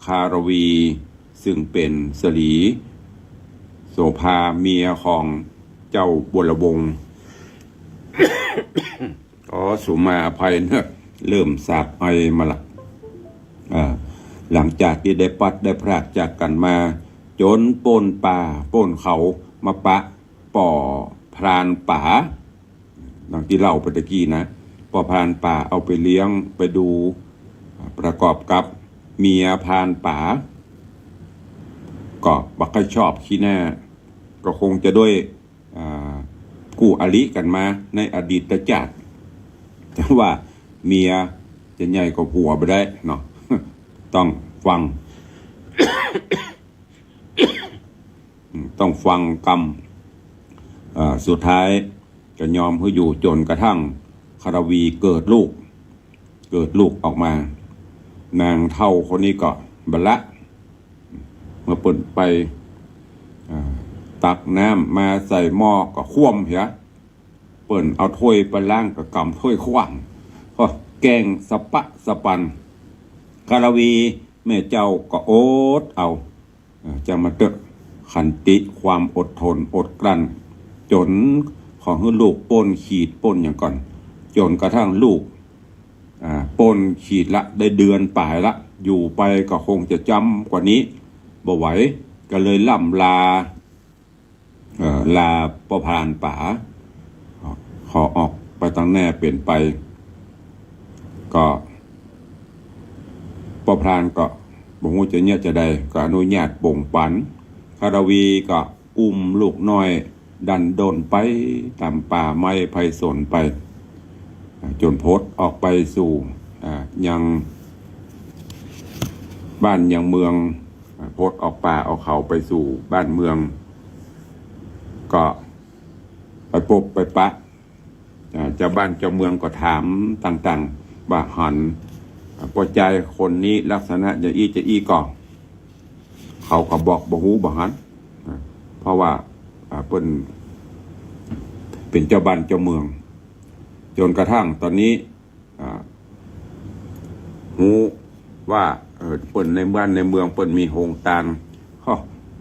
คารวีซึ่งเป็นสลี โสภาเมียของเจ้าบุรวงศ์ ขอสุมาอภัยเนอะเริ่มสาบไอมาละหลังจากที่ได้ปัดได้พรากจากกันมาจนป้นป่าป้นเขามาปะป่อพรานป่าดังที่เล่าไปตะกี้นะป่อพรานป่าเอาไปเลี้ยงไปดูประกอบกับเมียพรานป่าก็บักค่อยชอบขี้หน้าก็คงจะด้วยกู้อริกันมาในอดีตชาติแต่ว่าเมียจะใหญ่กว่าผัวไปได้เนาะ ต้องฟัง ต้องฟังกรรมสุดท้ายจะยอมให้อยู่จนกระทั่งคารวีเกิดลูกออกมานางเท่าคนนี้ก็บัลละเมื่อเปิดไปตักน้ำมาใส่หม้อก็คว่ำเหี้ยเปิ่นเอาถ้วยไปล้างกับกำถ้วยขว้างก็แกงสะปะสะปันคารวีแม่เจ้าก็อดเอาจะมาเตอะขันติความอดทนอดกลั้นจนของให้ลูกป่นขีดป่นอย่างก่อนจนกระทั่งลูกป่นขีดละได้เดือนป่ายละอยู่ไปก็คงจะจำกว่านี้บ่ไหวก็เลยล่ำลาประพานป่าขอออกไปตั้งแน่เปลี่ยนไปก็ประพานก็บอกว่าจะเนี่ยจะได้ก็อนุญาตบ่งปันคารวีก็อุ้มลูกน้อยดันโดนไปตามป่าไม้ไผ่สนไปจนพ้นออกไปสู่ยังบ้านยังเมืองพ้นออกป่าเอาเขาไปสู่บ้านเมืองก็ไปพบไปปะเจ้าบ้านเจ้าเมืองก็ถามต่างๆว่าหันพอใจคนนี้ลักษณะจะอี้ก่อเขาก็บอกบ่ฮู้บ่หันเพราะว่าเป็นเจ้าบ้านเจ้าเมืองจนกระทั่งตอนนี้ฮู้ว่าเปิ้นในบ้านในเมืองเปิ้นมีโฮงตาล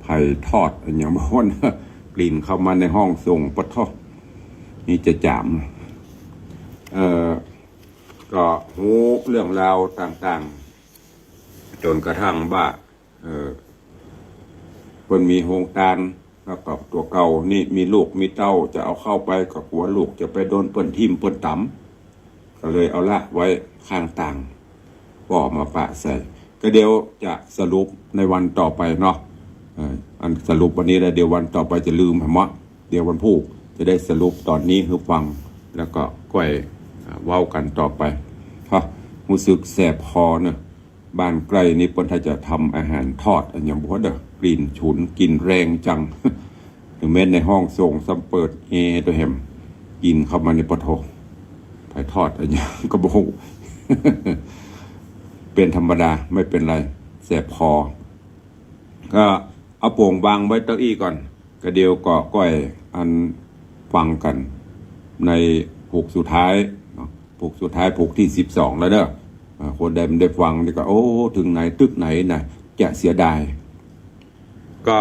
ไผ่ทอดอย่างบ่อนกลิ่นเข้ามาในห้องส่งปะทอนี่จะจามก็ฮู้เรื่องราวต่างๆจนกระทั่งว่าเปิ้นมีโฮงตาลแล้วก็ตัวเก่านี่มีลูกมีเต้าจะเอาเข้าไปกับหัวลูกจะไปโดนเปิ้นทิ่มเปิ้นตำก็เลยเอาละไว้ข้างต่างก็มาปะใส่ก็เดี๋ยวจะสรุปในวันต่อไปเนาะอันสรุปวันนี้แล้วเดี๋ยววันต่อไปจะลืมเหรอเดี๋ยววันพุธจะได้สรุปตอนนี้คือฟังแล้วก็ก้อยเว้ากันต่อไปเพราะรู้สึกแสบคอเนอะบ้านใกล้นี้เปิ้นถ้าจะทำอาหารทอดอันอย่างบ่เด้อกลิ่นฉุนกลิ่นแรงจัง ถึงแม้ในห้องส่งซ้ำเปิดตัวแหมกินเข้ามาในปะโถไปทอดอันอย่างก็บ่ฮู้ เป็นธรรมดาไม่เป็นไรแสบคอก็เอาโป่งวางไว้เก้าอี้ก่อนก็เดียวก็ก้อยอันฟังกันในผูกสุดท้ายผูกสุดท้ายผูกที่12แล้วเด้อคนใดมันได้ฟังนี่ก็โอ้ถึงไหนตึกไหนนะจะเสียดายก็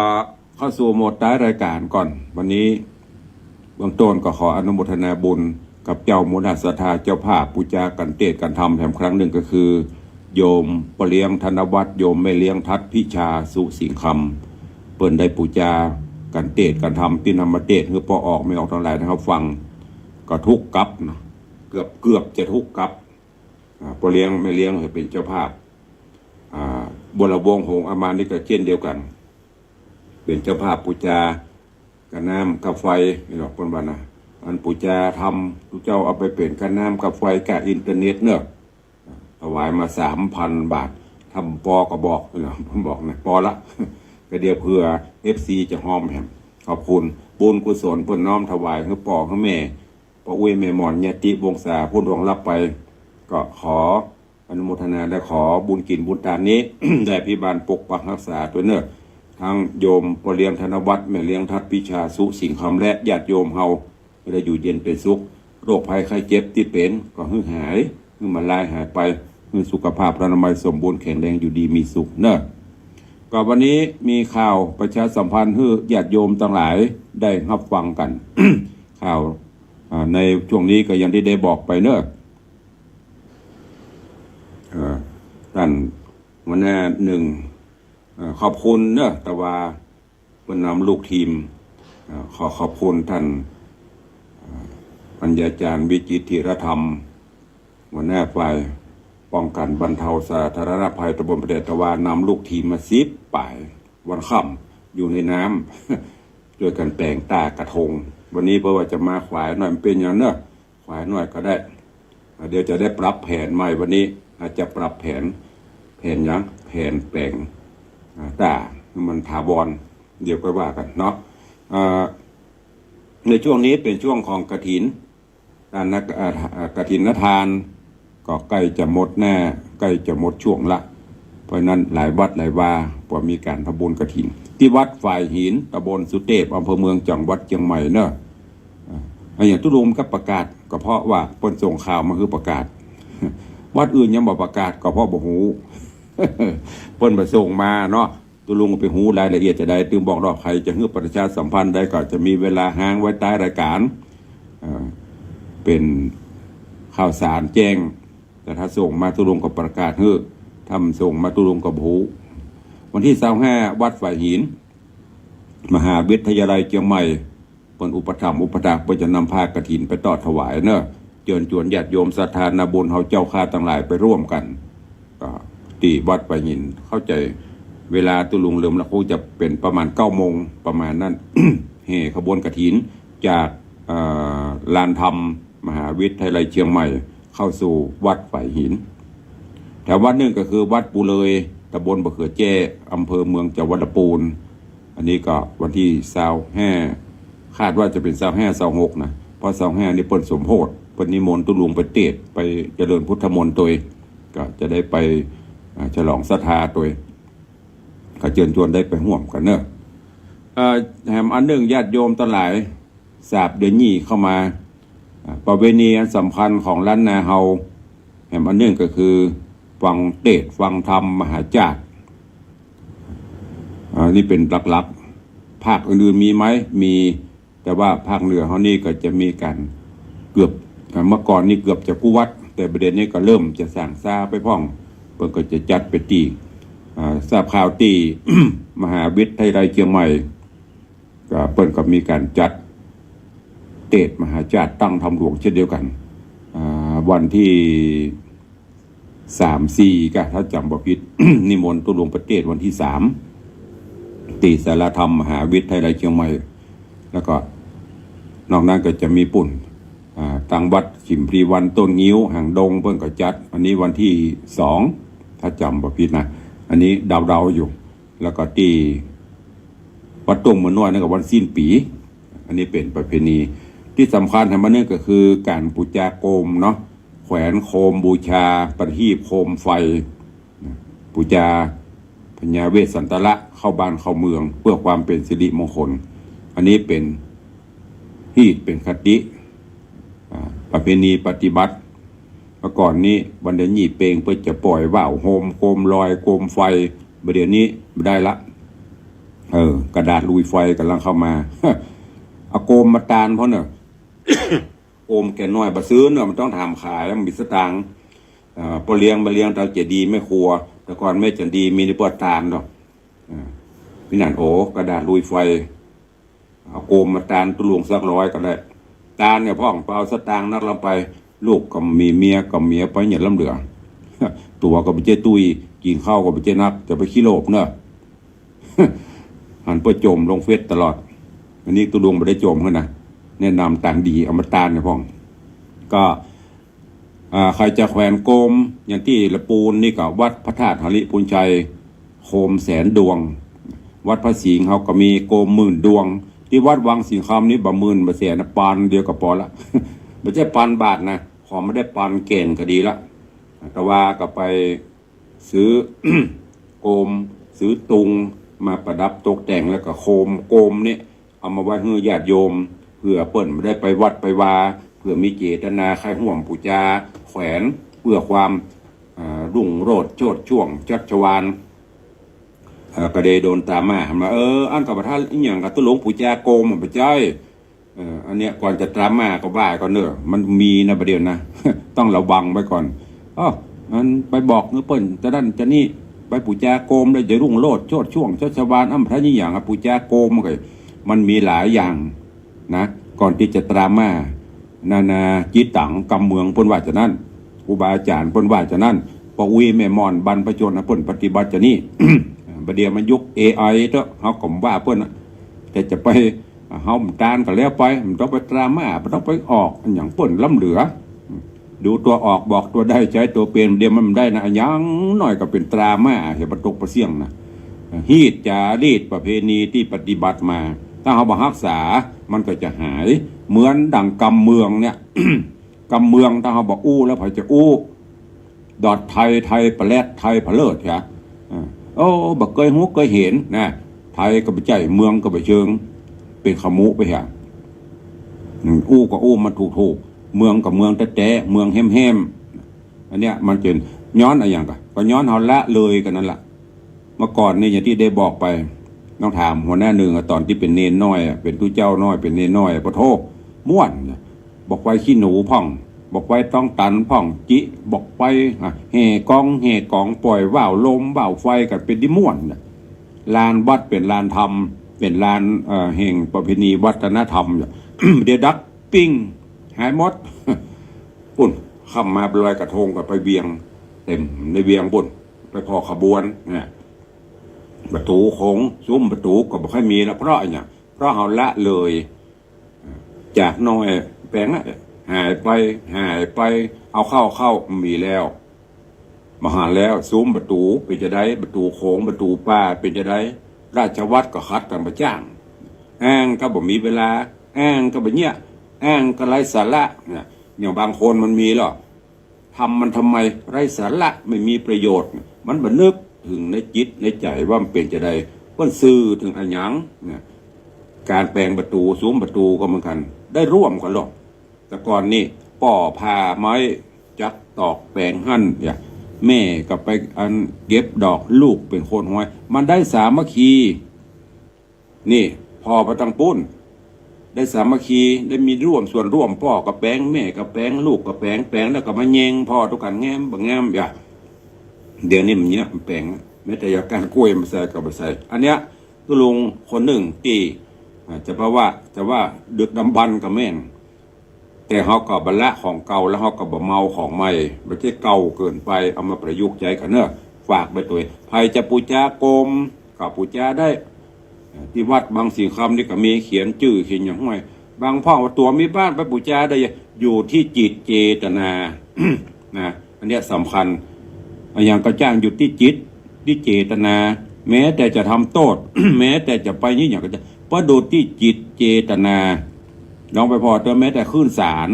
เข้าสู่โหมดท้ายรายการก่อนวันนี้เบื้องต้นก็ขออนุโมทนาบุญกับเจ้ามุนาศรัทธาเจ้าภาพปูจากันเทศกันทำแถมครั้งหนึ่งก็คือโยมปเลี้ยงธนวัฒน์โยมไม่เลี้ยงทัดพิชาสุสิงคำเปิ่นได้ปูจากันเทศกันทำที่นำมาเทศคือพอออกไม่ออกทั้งหลายนะครับฟังก็ทุกกับนะเกือบจะทุกกับปเลี้ยงไม่เลี้ยงให้เป็นเจ้าภาพบุรวงศ์หงส์อามานี่ก็เช่นเดียวกันเป็นเจ้าภาพปูจากับน้ำกับไฟนี่หรอกคนบ้านนะอันปูจาทำทุกเจ้าเอาไปเปลี่ยนกับน้ำกับไฟกับอินเทอร์เน็ตเนอะถวายมา 3,000 บาททำปอก็บอกนี่หรอผมบอกนะปอละ ก็เดี๋ยวเพื่อ FC จะหอมแหมขอบคุณบุญกุศลเพิ่นน้อมถวายคือปอคือแม่ปออุ้ยแม่หมอนญาติวงศาพูดหวงรับไปก็ขออนุโมทนาและขอบุญกินบุญทานนี้ ได้พิบาลปกปักรักษาตัวเนอะทั้งโยมปเลี้ยงธนวัฒน์แม่เลี้ยงทัดพิชาสุสิงคำและญาติโยมเฮาได้อยู่เย็นเป็นสุขโรคภัยไข้เจ็บที่เป็นก็หายมันลายหายไปสุขภาพอนามัยสมบูรณ์แข็งแรงอยู่ดีมีสุขเนอะ ก็วันนี้มีข่าวประชาสัมพันธ์ให้ญาติโยมทั้งหลายได้รับฟังกัน ข่าวในช่วงนี้ก็ยังได้บอกไปเนอะท่านวันนี้หนึ่งขอบคุณเนอะแต่ว่าเป็นนำลูกทีมขอบคุณท่านปัญญาจารย์วิจิตรธีรธรรมหัวหน้าฝ่ายป้องกันบรรเทาสาธารณภัยตำบลประเดชตะวานำลูกทีมมา10 ป่ายวันค่ำอยู่ในน้ำด้วยกันแปลงตากระทงวันนี้เพราะว่าจะมาขวายหน่อยมันเป็นอย่างเนอะขวายหน่อยก็ได้เดี๋ยวจะได้ปรับแผนใหม่วันนี้อาจจะปรับแผนอย่างแผนแปลงตามันถาวรเดี๋ยวก็ว่ากันเนาะในช่วงนี้เป็นช่วงของกฐินการกฐินทานก็ใกล้จะหมดแน่ใกล้จะหมดช่วงละเพราะนั้นหลายวัดหลายวาพอมีการทำบุญกฐินที่วัดฝ่ายหินตำบลสุเทพอำเภอเมืองจังหวัดเชียงใหม่เนอะอย่างทุลุมก็ประกาศก็เพราะว่าเปิ้นส่งข่าวมาคือประกาศวัดอื่นยังบอกประกาศก็เพราะบ่ฮู้ เปิ้นมาส่งมาเนาะตุลุงไปหูรายละเอียดจะได้ตึงบอกรอบใครจะฮื้อประชาสัมพันธ์ได้ก็จะมีเวลาห้างไว้ใต้รายการเป็นข่าวสารแจ้งแต่ถ้าส่งมาตุลุงก็ประกาศฮื้อทำส่งมาตุลุงก็หูวันที่25วัดฝ่ายหินมหาวิทยาลัยเชียงใหม่เปิ้นอุปถัมภ์อุปถากเปิ้นจะนำผ้ากฐินไปทอดถวายเนอะเชิญชวนญาติโยมศรัทธานาบุญเฮาเจ้าข้าทั้งหลายไปร่วมกันก็ที่วัดฝ่ายหินเข้าใจเวลาตุลุงเริ่มละคงจะเป็นประมาณ9 โมงประมาณนั้น เห่ขบวนกฐินจากลานธรรมมหาวิทยาลัยเชียงใหม่เข้าสู่วัดฝ่ายหินแถววัดนึงก็คือวัดปูเลยตำบลบะเขือแจ้อำเภอเมืองจังหวัดลำพูนอันนี้ก็วันที่25คาดว่าจะเป็น25 26นะเพราะ25นี่เปิ้นสมโภชเปิ้นนิมนต์ตุลุงไปเทศน์ไปเจริญพุทธมนต์ตัวก็จะได้ไปฉลองศรัทธาตัวก็เชิญชวนได้ไปร่วมกันเนอะแถมอันหนึ่งญาติโยมทั้งหลายทราบเดือนนี้เข้ามาประเวณีอันสำคัญของล้านนาเฮาแถมอันหนึ่งก็คือฟังเทศน์ฟังธรรมมหาจาร์นี่เป็นหลักๆภาคอื่นๆมีไหมมีแต่ว่าภาคเหนือเฮานี่ก็จะมีการเกือบเมื่อก่อนนี่เกือบจะกู้วัดแต่ประเด็นนี้ก็เริ่มจะสร้างซาไปพ้องเพิ่นก็จะจัดไปตีทราบข่าวตี มหาวิทยาลัยเชียงใหม่ก็เปิ้นก็มีการจัดเทศน์มหาจาร์ตั้งธรรมหลวงเช่นเดียวกันวันที่3-4ก็ถ้าจำบ่ผิด นิมนต์ตุลงประเทศวันที่3ตีสารธรรมมหาวิทยาลัยเชียงใหม่แล้วก็นอกนั้นก็จะมีปุ่นทางวัดฉิมพรีวันต้นงิ้วหางดงเพิ่นก็จัดอันนี้วันที่2ถ้าจำบ่ผิดนะอันนี้เดาๆอยู่แล้วก็ที่วัดตงเหมือนน้อยนั่นก็วันสิ้นปีอันนี้เป็นประเพณีที่สำคัญทั้งหมดนี่ก็คือการบูชาโคมเนาะแขวนโคมบูชาประทีปโคมไฟบูชาพญาเวสสันตระเข้าบ้านเข้าเมืองเพื่อความเป็นสิริมงคลอันนี้เป็นฮีตเป็นคติประเพณีปฏิบัติเมื่อก่อนนี้วันเดือนยี่เปงเพื่อจะปล่อยว่าวโฮมโคมลอยโคมไฟเดี๋ยวนี้ไม่ได้ละกระดาษลุยไฟกำลังเข้ามา เอาโคมมาตานเพราะเนอะ โคมแก่น้อยบะซื้อเนอะมันต้องทำขายแล้วมีสตางค์พอเลี้ยงเราจะดีไม่ครัวแต่ก่อนไม่จะดีมีในปอดตานหรอกพี่นันโอกระดาษลุยไฟเอาโคมมาตานตุลวงสัก100ก็ได้ตานเนี่ยพ่องเอาสตางค์นักลำไปลูกก็มีเมียก็เมียไปเนี่ยลำเหลือ ตัวก็ไปเจ้ตุยกินข้าวก็ไปเจ้นักจะไปขี้โลภเนอะ หันไปโจมลงเฟซตลอดอันนี้ตุลวงไม่ได้โจมเขานะแนะนำต่างดีเอามาตานเนี่ยพ่องก็ใครจะแขวนโคมอย่างที่ละปูนนี่ก็วัดพระธาตุหริพุนชัยโคม100,000 ดวงวัดพระสิงห์เขาก็มีโคม10,000 ดวงที่วัดวังสิงห์คำนี่บ่10,000บ่แสนปานเดียวก็พอละไม่ใช่ปานบาทนะขอไม่ได้ปานเก่งก็ดีละแต่ว่าก็ไปซื้อ โคมซื้อตุงมาประดับตกแต่งแล้วก็โคมนี่เอามาไว้ให้ญาติโยมเพื่อเปิ้นไม่ได้ไปวัดไปวาเพื่อมีเจตนาใครห่วงปูจาแขวนเพื่อความรุ่งโรจน์โชติช่วงชัชวาล ก็ได้โดนตามมามาอันกับท่านอีหยังกับตุหลวงปู่จาโกมมันไปใจอันเนี้ยก่อนจะตามมาก็ว่าก่อนเนอะมันมีนะประเดี๋ยวนะ ต้องระวังไว้ก่อนมันไปบอกเนื้อเปิ้นจะนั่นจะนี่ไปปู่จาโกมเลยจะรุ่งโรจน์โชดช่วงชัชวานพระนี่อย่างปู่จาโกมมันมีหลายอย่างนะก่อนที่จะตามมานานาจิตตังกำเมืองเปิ้นว่าจะนั่นครูบาอาจารย์เปิ้นว่าจะนั่นปอุยแม่มอนบรรพชนเปิ้นปฏิบัติจะนี่ ประเดี๋ยวมันยุค AI เถอะเขาก็ว่าเปิ้นแต่จะไปเฮาตานก็แล้วไปมันต้องไปตรามามันต้องไปออกอย่างเปิ้นล้ำเหลือดูตัวออกบอกตัวได้ใช้ตัวเป็นเดี๋ยวมันได้นะยังหน่อยก็เป็นตรามาเห็นประตกประเสี่ยงนะฮีดจารีตประเพณีที่ปฏิบัติมาถ้าเขาบ่รักษามันก็จะหายเหมือนดังกำเมืองเนี่ย กำเมืองถ้าเขาบอกอู้แล้วพอจะอู้ดอดไทยปลาแรดไทยผเลิศใช่บักเคยหูเคยเห็นนะไทยก็ไปใจเมืองก็ไปเชิงเป็นขมุไปฮะอู้ก็อู้มันถูกเมืองกับเมืองแต่เมืองแห้มอันเนี้ยมันเป็นย้อนอะไรอย่างก็ย้อนเขาละเลยกันนั่นแหละเมื่อก่อนนี่อย่างที่ได้บอกไปต้องถามหัวหน้าหนึ่งตอนที่เป็นเนนน้อยเป็นตู้เจ้าน้อยเป็นเนนน้อยปะโทม่วนบอกไว้ขี้หนูพ่องบอกไว้ต้องตันพ่องจิบอกไว้แห่กองปล่อยว่าวลมว่าวไฟกันเป็นดิม่วนลานวัดเป็นลานธรรมเป็นลานแห่งประเพณีวัฒนธรรม เดี๋ยวดักปิ้งหายหมด ปุ่นข้ามมาลอยกระทงกับไปเบียงเต็มในเบียงปุ่นไปพอขบวนเนี่ยประตูโค้งซุ้มประตูก็ไม่ค่อยมีแล้วเพราะอะไรเนี่ยเพราะเอาละเลยจากน้อยแปลงหายไปเอาเข้ามีแล้วมาหาแล้วซุ้มประตูเป็นจะได้ประตูโค้งประตูป้าเป็นจะได้ราชวัตรก็คัดกันมาจ้างอ้างก็บ่มีเวลาอ้างก็บ่เนี่ยอ้างก็ไร้สาระเนี่ยอย่างบางคนมันมีหรอทำมันทำไมไร้สาระไม่มีประโยชน์มันบ่นึกถึงในจิตในใจว่ามันเป็นจะได้เพิ่นซื้อถึงอันหยังเนี่ยการแปลงประตูซุ้มประตูก็เหมือนกันได้ร่วมกันหรอกแต่ก่อนนี่ป่อพาไม้จักตอกแปลงหั่นเนี่ยแม่ก็ไปอันเก็บดอกลูกเป็นคนห้อยมันได้สามัคคีนี่พ่อประตังปุ้นได้สามัคคีได้มีร่วมส่วนร่วมพ่อกับแปลงแม่กับแปลงลูกกับแปลงแล้วก็มาแยงพ่อทุกกันแง้มบางแง้มอย่าเดี๋ยวนี้มันเนี้ยมันแปลงแม้แต่อยากการกล้วยมาใส่กับมาใส่อันเนี้ยตุลุงคนหนึ่งที่จะแปลว่าดึกดำบรรพ์กับแม่นแต่เขาก็บรรละของเก่าแล้วเขาก็บ่เมาของใหม่ไม่ใช่เก่าเกินไปเอามาประยุกต์ใจกันเนอะฝากไปตัวใครจะปูจาโกมกับปูจาได้ที่วัดบางสิ่งคำนี่ก็มีเขียนชื่อเขียนอย่างห้อยบางพ่อว่าตัวมีบ้านไปปูจาได้อยู่ที่จิตเจตนา นะอันนี้สำคัญอย่างก็จ้างอยู่ที่จิตที่เจตนาแม้แต่จะทำโทษ แม้แต่จะไปนี่อย่างก็จะประดูที่จิตเจตนาลองไปพอตัวแม้แต่ขึ้นศาล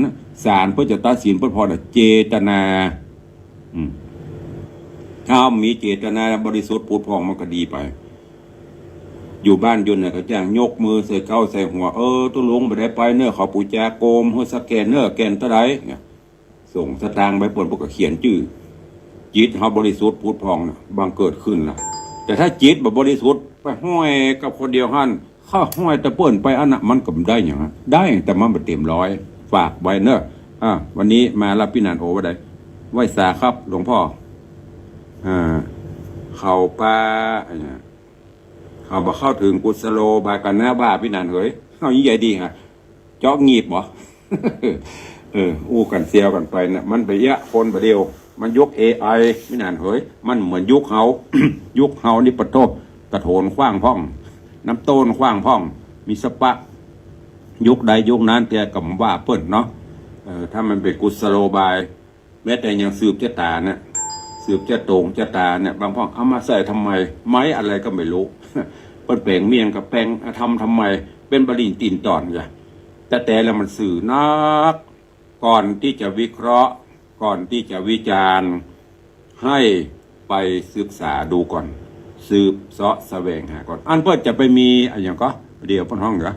เพื่อจะตัดสินเพื่อพอเจตนาถ้ามีเจตนาบริสุทธิ์พูดพองมันก็ดีไปอยู่บ้านยนต์เนี่ยก็จ้างยกมือใส่เก้าใส่หัวตัวลงไปได้ไปเนื้อเขาปูจาโกมเฮสแกนเนื้อแกนเท่าไรเนี่ยส่งสตางค์ไปปนพวกก็เขียนชื่อจิตเขาบริสุทธิ์พูดพองนะบางเกิดขึ้นล่ะแต่ถ้าจิตแบบบริสุทธิ์ไปห้อยกับคนเดียวหั่นข้าห้อยตะเปิ้นไปอันน่ะมันก็ได้อย่างนั้นได้แต่มันไม่เต็มร้อยฝากไว้เนอะวันนี้มารับพี่นันโอไว้ได้ไหว้สาครับหลวงพ่อเขาป้าเขาบอกเข้าถึงกุศโลบายกันหน้าบ้าพี่นันเฮ้ยเขายิ่งใหญ่ดีฮะเจาะงีบเหรอ อู้กันเซียวกันไปนะมันไปเยอะคนประเดียวมันยุค AI พี่นันเฮ้ยมันเหมือนยุคเขา ยุคเขานี่ปะโทกระโถนขว้างพ่องน้ำต้นขว้างพ่องมีสปะยุคใดยุคนั้นแต่กับว่าเปิ้นเนาะถ้ามันเป็นกุศโลบายแม้แต่ยังสืบเจตาเนี่ยสืบเจตงเจตาเนี่ยบางพ่องเอามาใส่ทำไมไม้อะไรก็ไม่รู้ เปิ้นแปลงเมียงกับแปลงทำไมเป็นบริณตีนตอนไงแต่แล้วมันสื่อนักก่อนที่จะวิเคราะห์ก่อนที่จะวิจารณ์ให้ไปศึกษาดูก่อนสืบเสาะแสวงหาก่อนอันเพื่อจะไปมีอะไรอย่างก็เดี๋ยวพ้นห้องเหรอ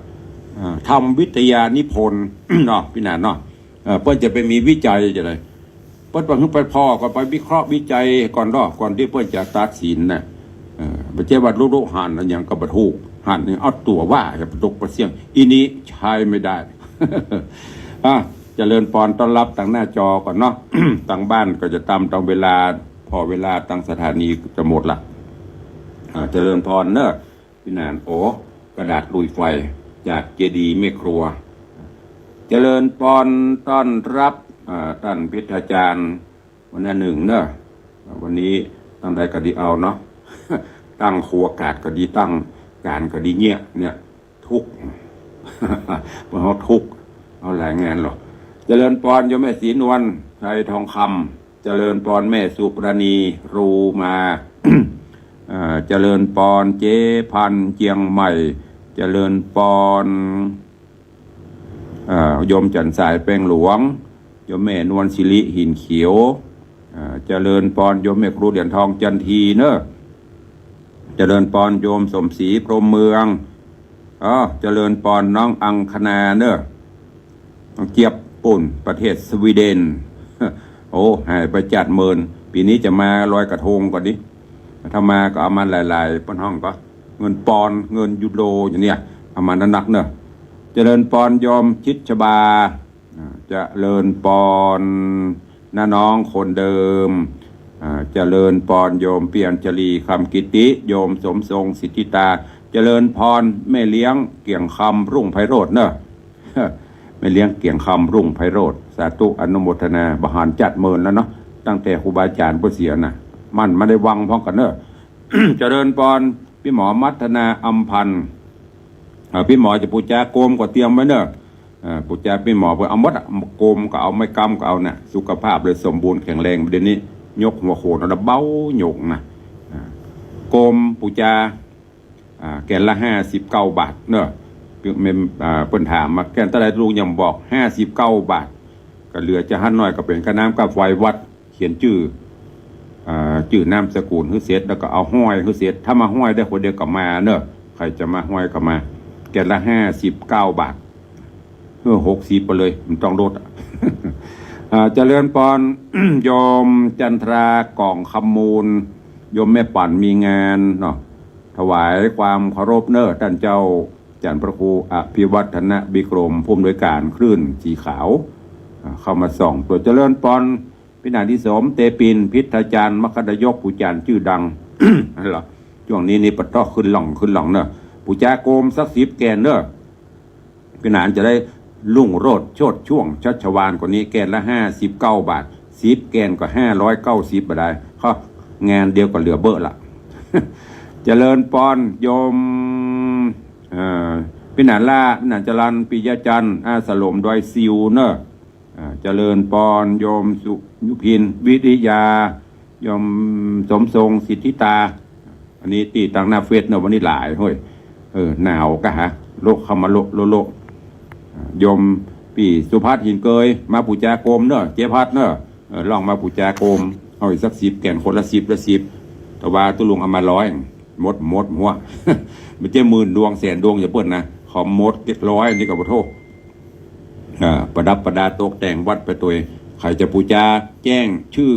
ทำวิทยานิพนธ์ เนาะพี่นานเนาะเพื่อจะไปมีวิจัยจะไรเพื่อไปพ่อก็ไปวิเคราะห์วิจัยก่อนที่เพื่อจะตัดสินนะ ไปเจ้าวัดลุกหันอย่างกระบะทูหันนี่เอาตัวว่าจะประตกประเสียงอีนี้ใช้ไม่ได้ เจริญพรต้อนรับตั้งหน้าจอก่อนเนาะ ตั้งบ้านก็จะตามตามเวลาพอเวลาตั้งสถานีจะหมดละเจริญพรเนอะพี่นานโอกระดาษลุยไฟจากเจดีย์แม่ครัว เจริญพรต้อนรับท่านพิธาจารย์วันหนึ่งเนอะวันนี้ตั้งใดก็ดีเอาเนาะ ตั้งครัวกาดก็ดีตั้งการก็ดีเนี่ยทุก เพราะเขาทุกเอาหลายงานหรอกเจริญพรโยมแม่ศรีนวลไทยทองคำเจริญพรแม่สุปราณีรูมา เจริญพรเจ๊พันเจียงใหม่เจริญพรโยมจันสายแป้งหลวงโยมแม่นวลศิริหินเขียวเจริญพรโยมแม่ครูเหรียญทองจันทีเนอะเจริญพรโยมสมศรีพรหมเมืองเจริญพรน้องอังคณาเนอะน้องเจี๊ยบปุ่นประเทศสวีเดน โอ้หายไปจัดเมินปีนี้จะมาลอยกระทงก่อนดิถ้ามาก็เอามาหลายๆป้นห้องก็เงินปอนเงินยูโรอย่างเนี้ยเอามานักเนอะเจริญพรยอมชิดชบาเจริญพรน้าน้องคนเดิมเจริญพรโยมเปลี่ยนจรีคำกิติโยมสมทรงสิทธิตาเจริญพรแม่เลี้ยงเกี่ยงคำรุ่งไพโรจน์เนอะ แม่เลี้ยงเกี่ยงคำรุ่งไพโรจน์สาธุอนุโมทนาบหารจัดเมินแล้วเนาะตั้งแต่ครูบาอาจารย์ผู้เสียน่ะมันไม่ได้วังพร้อมกันเนอะ เจริญพรพี่หมอมัทนาอัมพันธ์พี่หมอจะปูจาโกมก็เตรียมไว้เนอะปูจาพี่หมอเพื่อเอามดโกมก็เอาไม่กำก็เอาเนี่ยสุขภาพเลยสมบูรณ์แข็งแรงเดี๋ยวนี้ยกหัวโขนแล้วเบ้าหยกนะโกมปูจาแกนละ59 บาทเนอะเพิ่นถามมาแกนตะไดลุงยังบอก59 บาทก็เหลือจะหันหน่อยก็เป็นค่าน้ำกับไฟวัดเขียนชื่อน้ำสกุลฮือเสร็จแล้วก็เอาห้อยฮือเสร็จถ้ามาห้อยได้คนเดียวก็มาเนอะใครจะมาห้อยก็มาแกนละ59 บาท60ไปเลยมันต้องลด เจริญพร โยมจันทรากล่องคำมูลโยมแม่ปั่นมีงานเนาะถวายความเคารพเนอะท่านเจ้าจันทร์พระครูอภิวัฒนบิกรมผู้อำนวยการคลื่นสีขาวเข้ามาส่องตัวเจริญพรพินาทิสมเตปินพิทาจารย์มคดยกผู้จารย์ชื่อดัง นั่นเหรอช่วงนี้นี่ปะทอขึ้นหล่องเนอะผู้จาโกมสัก10 แกนเนอะพินานจะได้ลุ่งโรดโชดช่วงชัชวานกว่านี้แกนละ59 บาท10 แกนก็590 บาทได้เขางานเดียวก็เหลือเบอร์ละ เจริญพรโยมพินานล่าพินานจรันปิยจันทร์อาสลมดอยซิวเนอะเจริญพรโยมสุยุพินวิทยาโยมสมทรงสิทธิตาอันนี้ตีตังหน้าเฟซเนอะวันนี้หลายเฮ้ยหนาวกะฮะโลกเข้ามาโลโยมปีสุภัทรหินเกยมาปูจาโกมเนอะเจ๊พัดเนอะลองมาปูจาโกมเอาอีกสัก10 แก่นคนละ10แต่ว่าตุลุงเอามา100มดหัว ไม่ใช่10,000 ดวงแสนดวงอย่าเปิ้นนะขอมด100นี่ก็บ่โทษประดับประดาตกแต่งวัดไปตัวใครจะปูจาแจ้งชื่อ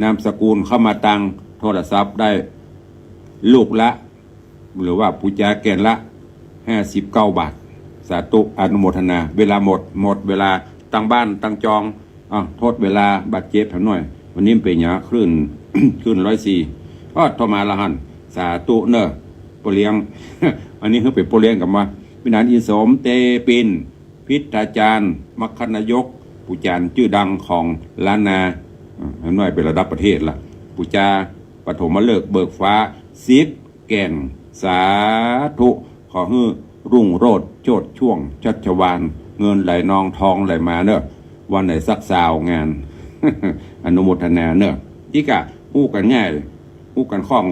นามสกุลเข้ามาตังโทรศัพท์ได้ลูกละหรือว่าปูจาแก่นละ59 บาทสาธุอนุโมทนาเวลาหมดเวลาตั้งบ้านตั้งจองโทษเวลาบาดเจ็บหน่อยวันนี้เป็นหยาคลื่น 104โทรมาละหันสาธุเนอะโปเลี้ยง อันนี้คือเป็นโปเลี้ยงกับมาพินานอินสมเตปินพิทาจารย์มคณายกผู้จารย์ชื่อดังของล้านนาหน่อยเป็นระดับประเทศละผู้จาปฐมฤกษ์เบิกฟ้า10 แก่นสาธุขอฮื้อรุ่งโรจน์โชดช่วงชัชวานเงินไหลนองทองไหลมาเนอะวันไหนซักสาวงาน อนุโมทนาเนอะที่กะอู้กันง่ายอู้กันคล่อง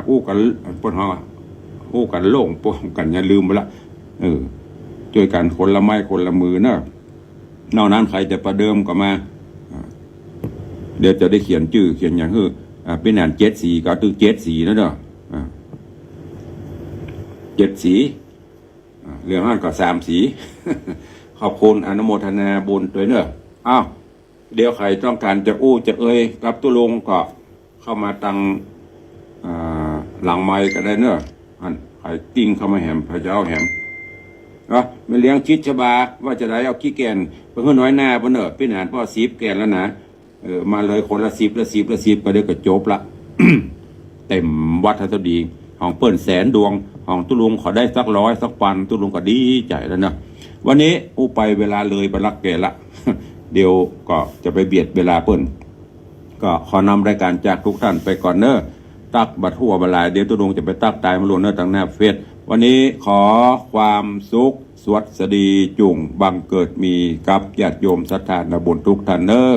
อู้กันปนหออู้กันโล่งปนกันอย่าลืมไปละช่วยกันคนละไม้คนละมือเนอะนอกนั้นใครจะประเดิมก็มาเดี๋ยวจะได้เขียนชื่อเขียนอย่างคือเป็นอัน7 สีก็ตึก7 สีนะเนอะ7 สีเหลือห้าก็3 สี ขอบคุณอนุโมทนาบุญด้วยเนอะเดี๋ยวใครต้องการจะอู้จะกับตุลงก็เข้ามาตัง หลังไม้ก็ได้เนอะอันไอ้ติ้งเข้ามาแหมพระเจ้าแหมไม่เลี้ยงชิดชบาว่าจะได้เอาขี้แกนเพิ่งน้อยหน้าเพิ่นเนอะพี่หนานพ่อ10 แกนแล้วนะมาเลยคนละ10ละ10ละ10ก็เดี๋ยวก็จบละ เต็มวัดทัศดีห้องเปิ้น100,000 ดวงห้องตุลุงขอได้สัก100สักปันตุลุงก็ดีใจแล้วนะวันนี้อู้ไปเวลาเลยบรรลักแกละ เดี๋ยวก็จะไปเบียดเวลาเปิ้นก็ขอนำรายการจากทุกท่านไปก่อนเนอะตักบัดหัวบลายเดี๋ยวตุลุงจะไปตักตายมาลวนเนอะตั้งหน้าเฟซวันนี้ขอความสุขสวัสดีจุ่งบังเกิดมีกับญาติโยมศรัทธาณบุญทุกท่านเนอะ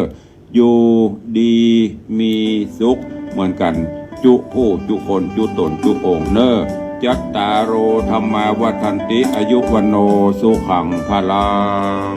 อยู่ดีมีสุขเหมือนกันจุผู้จุคนจุตนจุองค์เนอจัตตารโอธรรมาวัฏันติอายุวันโนสุขังพลัง